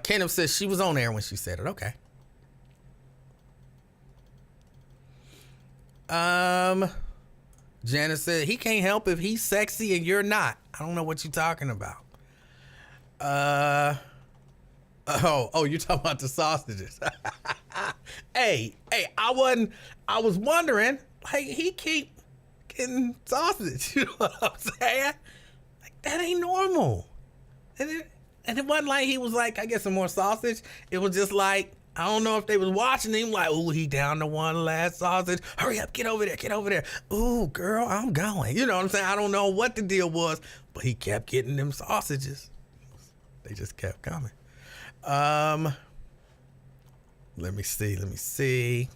Kenneth says she was on air when she said it. Okay. Janice said he can't help if he's sexy and you're not. I don't know what you're talking about. You're talking about the sausages. Hey, I was wondering, like, he keep getting sausage. You know what I'm saying? Like, that ain't normal. And it wasn't like he was like, I get some more sausage. It was just like, I don't know if they was watching him like, ooh, he down to one last sausage. Hurry up, get over there. Ooh, girl, I'm going. You know what I'm saying? I don't know what the deal was, but he kept getting them sausages. They just kept coming. Let me see.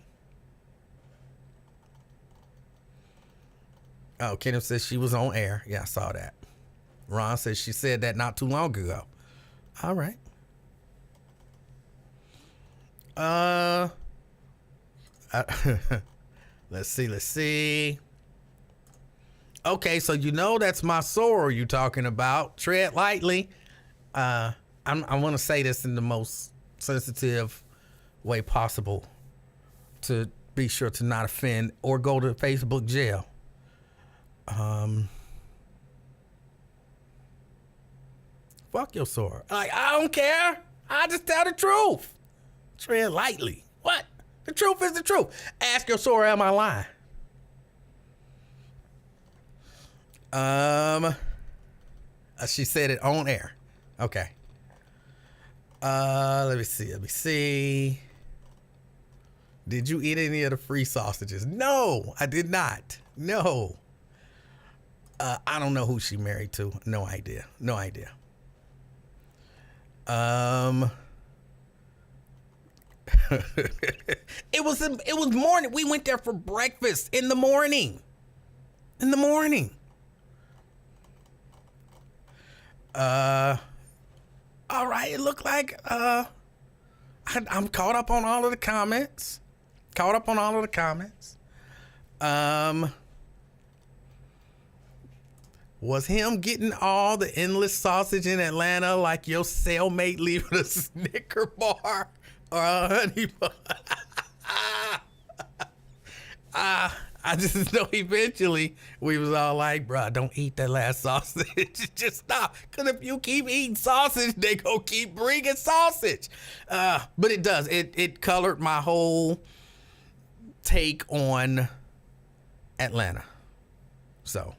Oh, Kenneth says she was on air. Yeah, I saw that. Ron says she said that not too long ago. All right. Let's see. Okay, so you know that's my soror you talking about. Tread lightly. I want to say this in the most sensitive way possible to be sure to not offend or go to Facebook jail. Fuck your soror. Like, I don't care. I just tell the truth. Tread lightly. What? The truth is the truth. Ask your soror, am I lying? She said it on air. Okay. Let me see. Did you eat any of the free sausages? No, I did not. No. I don't know who she married to. No idea. It was morning. We went there for breakfast in the morning. All right, it looked like I'm caught up on all of the comments. Was him getting all the endless sausage in Atlanta like your cellmate leaving a Snicker bar or a honey bun? I just know eventually we was all like, bruh, don't eat that last sausage. Just stop. Because if you keep eating sausage, they gonna keep bringing sausage. But it does. It colored my whole take on Atlanta. So,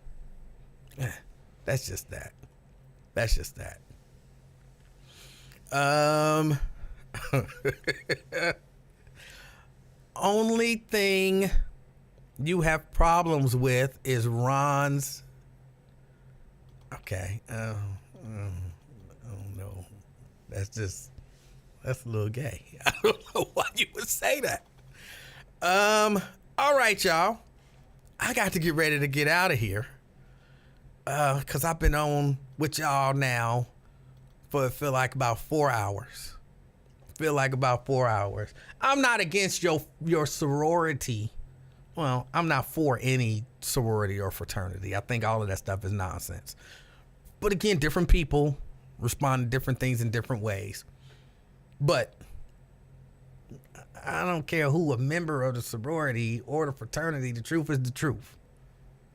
that's just that. Only thing you have problems with is Ron's. Okay. I don't know. That's a little gay. I don't know why you would say that. All right, y'all. I got to get ready to get out of here. Cause I've been on with y'all now for feel like about 4 hours. I'm not against your sorority. Well, I'm not for any sorority or fraternity. I think all of that stuff is nonsense. But again, different people respond to different things in different ways. But I don't care who a member of the sorority or the fraternity, the truth is the truth.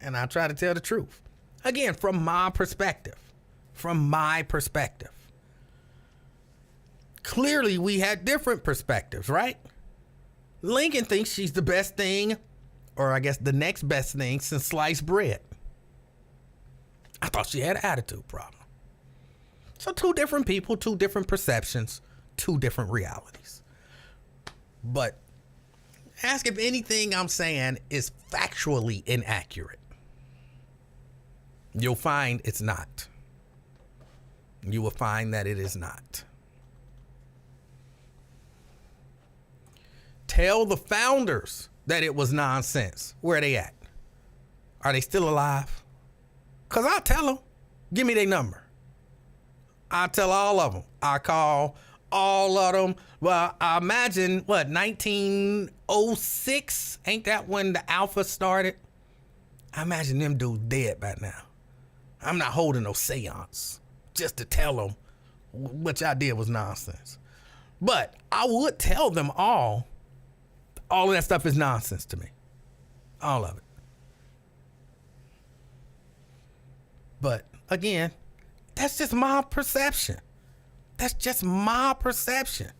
And I try to tell the truth. Again, from my perspective. Clearly, we had different perspectives, right? Lincoln thinks she's the best thing, or I guess the next best thing since sliced bread. I thought she had an attitude problem. So 2 different people, 2 different perceptions, 2 different realities. But ask if anything I'm saying is factually inaccurate. You'll find it's not. You will find that it is not. Tell the founders that it was nonsense. Where are they at? Are they still alive? Because I'll tell them. Give me their number. I'll tell all of them. I call All of them. Well, I imagine, 1906? Ain't that when the Alpha started? I imagine them dudes dead by now. I'm not holding no seance just to tell them what y'all did was nonsense. But I would tell them all of that stuff is nonsense to me. All of it. But again, that's just my perception. That's just my perception.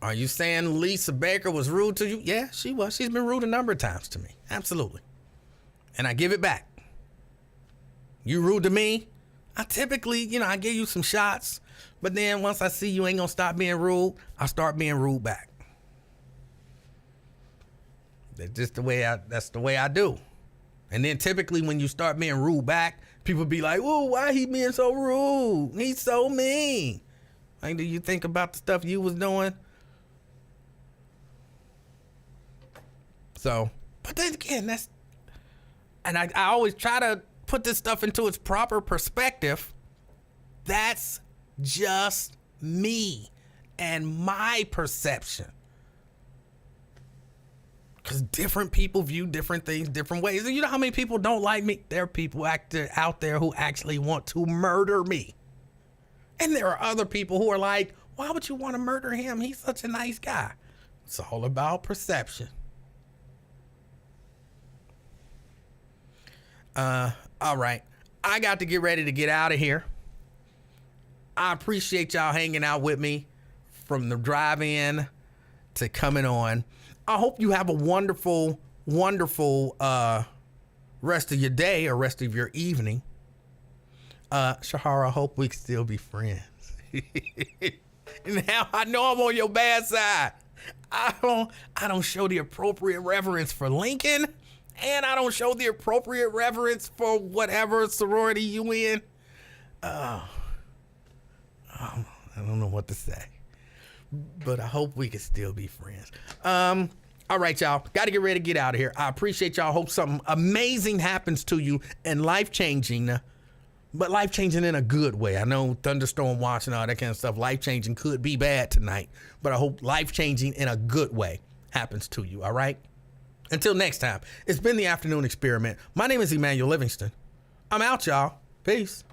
Are you saying Lisa Baker was rude to you? Yeah, she was. She's been rude a number of times to me. Absolutely. And I give it back. You rude to me, I typically, I give you some shots. But then once I see you ain't gonna stop being rude, I start being rude back. That's just that's the way I do. And then typically when you start being rude back, people be like, "Whoa, why he being so rude? He's so mean." Like, do you think about the stuff you was doing? So, but then again, and I always try to put this stuff into its proper perspective. That's just me and my perception. Because different people view different things different ways. And you know how many people don't like me? There are people out there who actually want to murder me. And there are other people who are like, why would you want to murder him? He's such a nice guy. It's all about perception. All right. I got to get ready to get out of here. I appreciate y'all hanging out with me from the drive-in to coming on. I hope you have a wonderful, wonderful rest of your day or rest of your evening. Shahara, I hope we can still be friends. Now I know I'm on your bad side. I don't show the appropriate reverence for Lincoln, and I don't show the appropriate reverence for whatever sorority you in. I don't know what to say, but I hope we can still be friends. All right, y'all. Got to get ready to get out of here. I appreciate y'all. Hope something amazing happens to you and life-changing, but life-changing in a good way. I know thunderstorm watch and all that kind of stuff. Life-changing could be bad tonight, but I hope life-changing in a good way happens to you, all right? Until next time, it's been the Afternoon Experiment. My name is Emanuel Livingston. I'm out, y'all. Peace.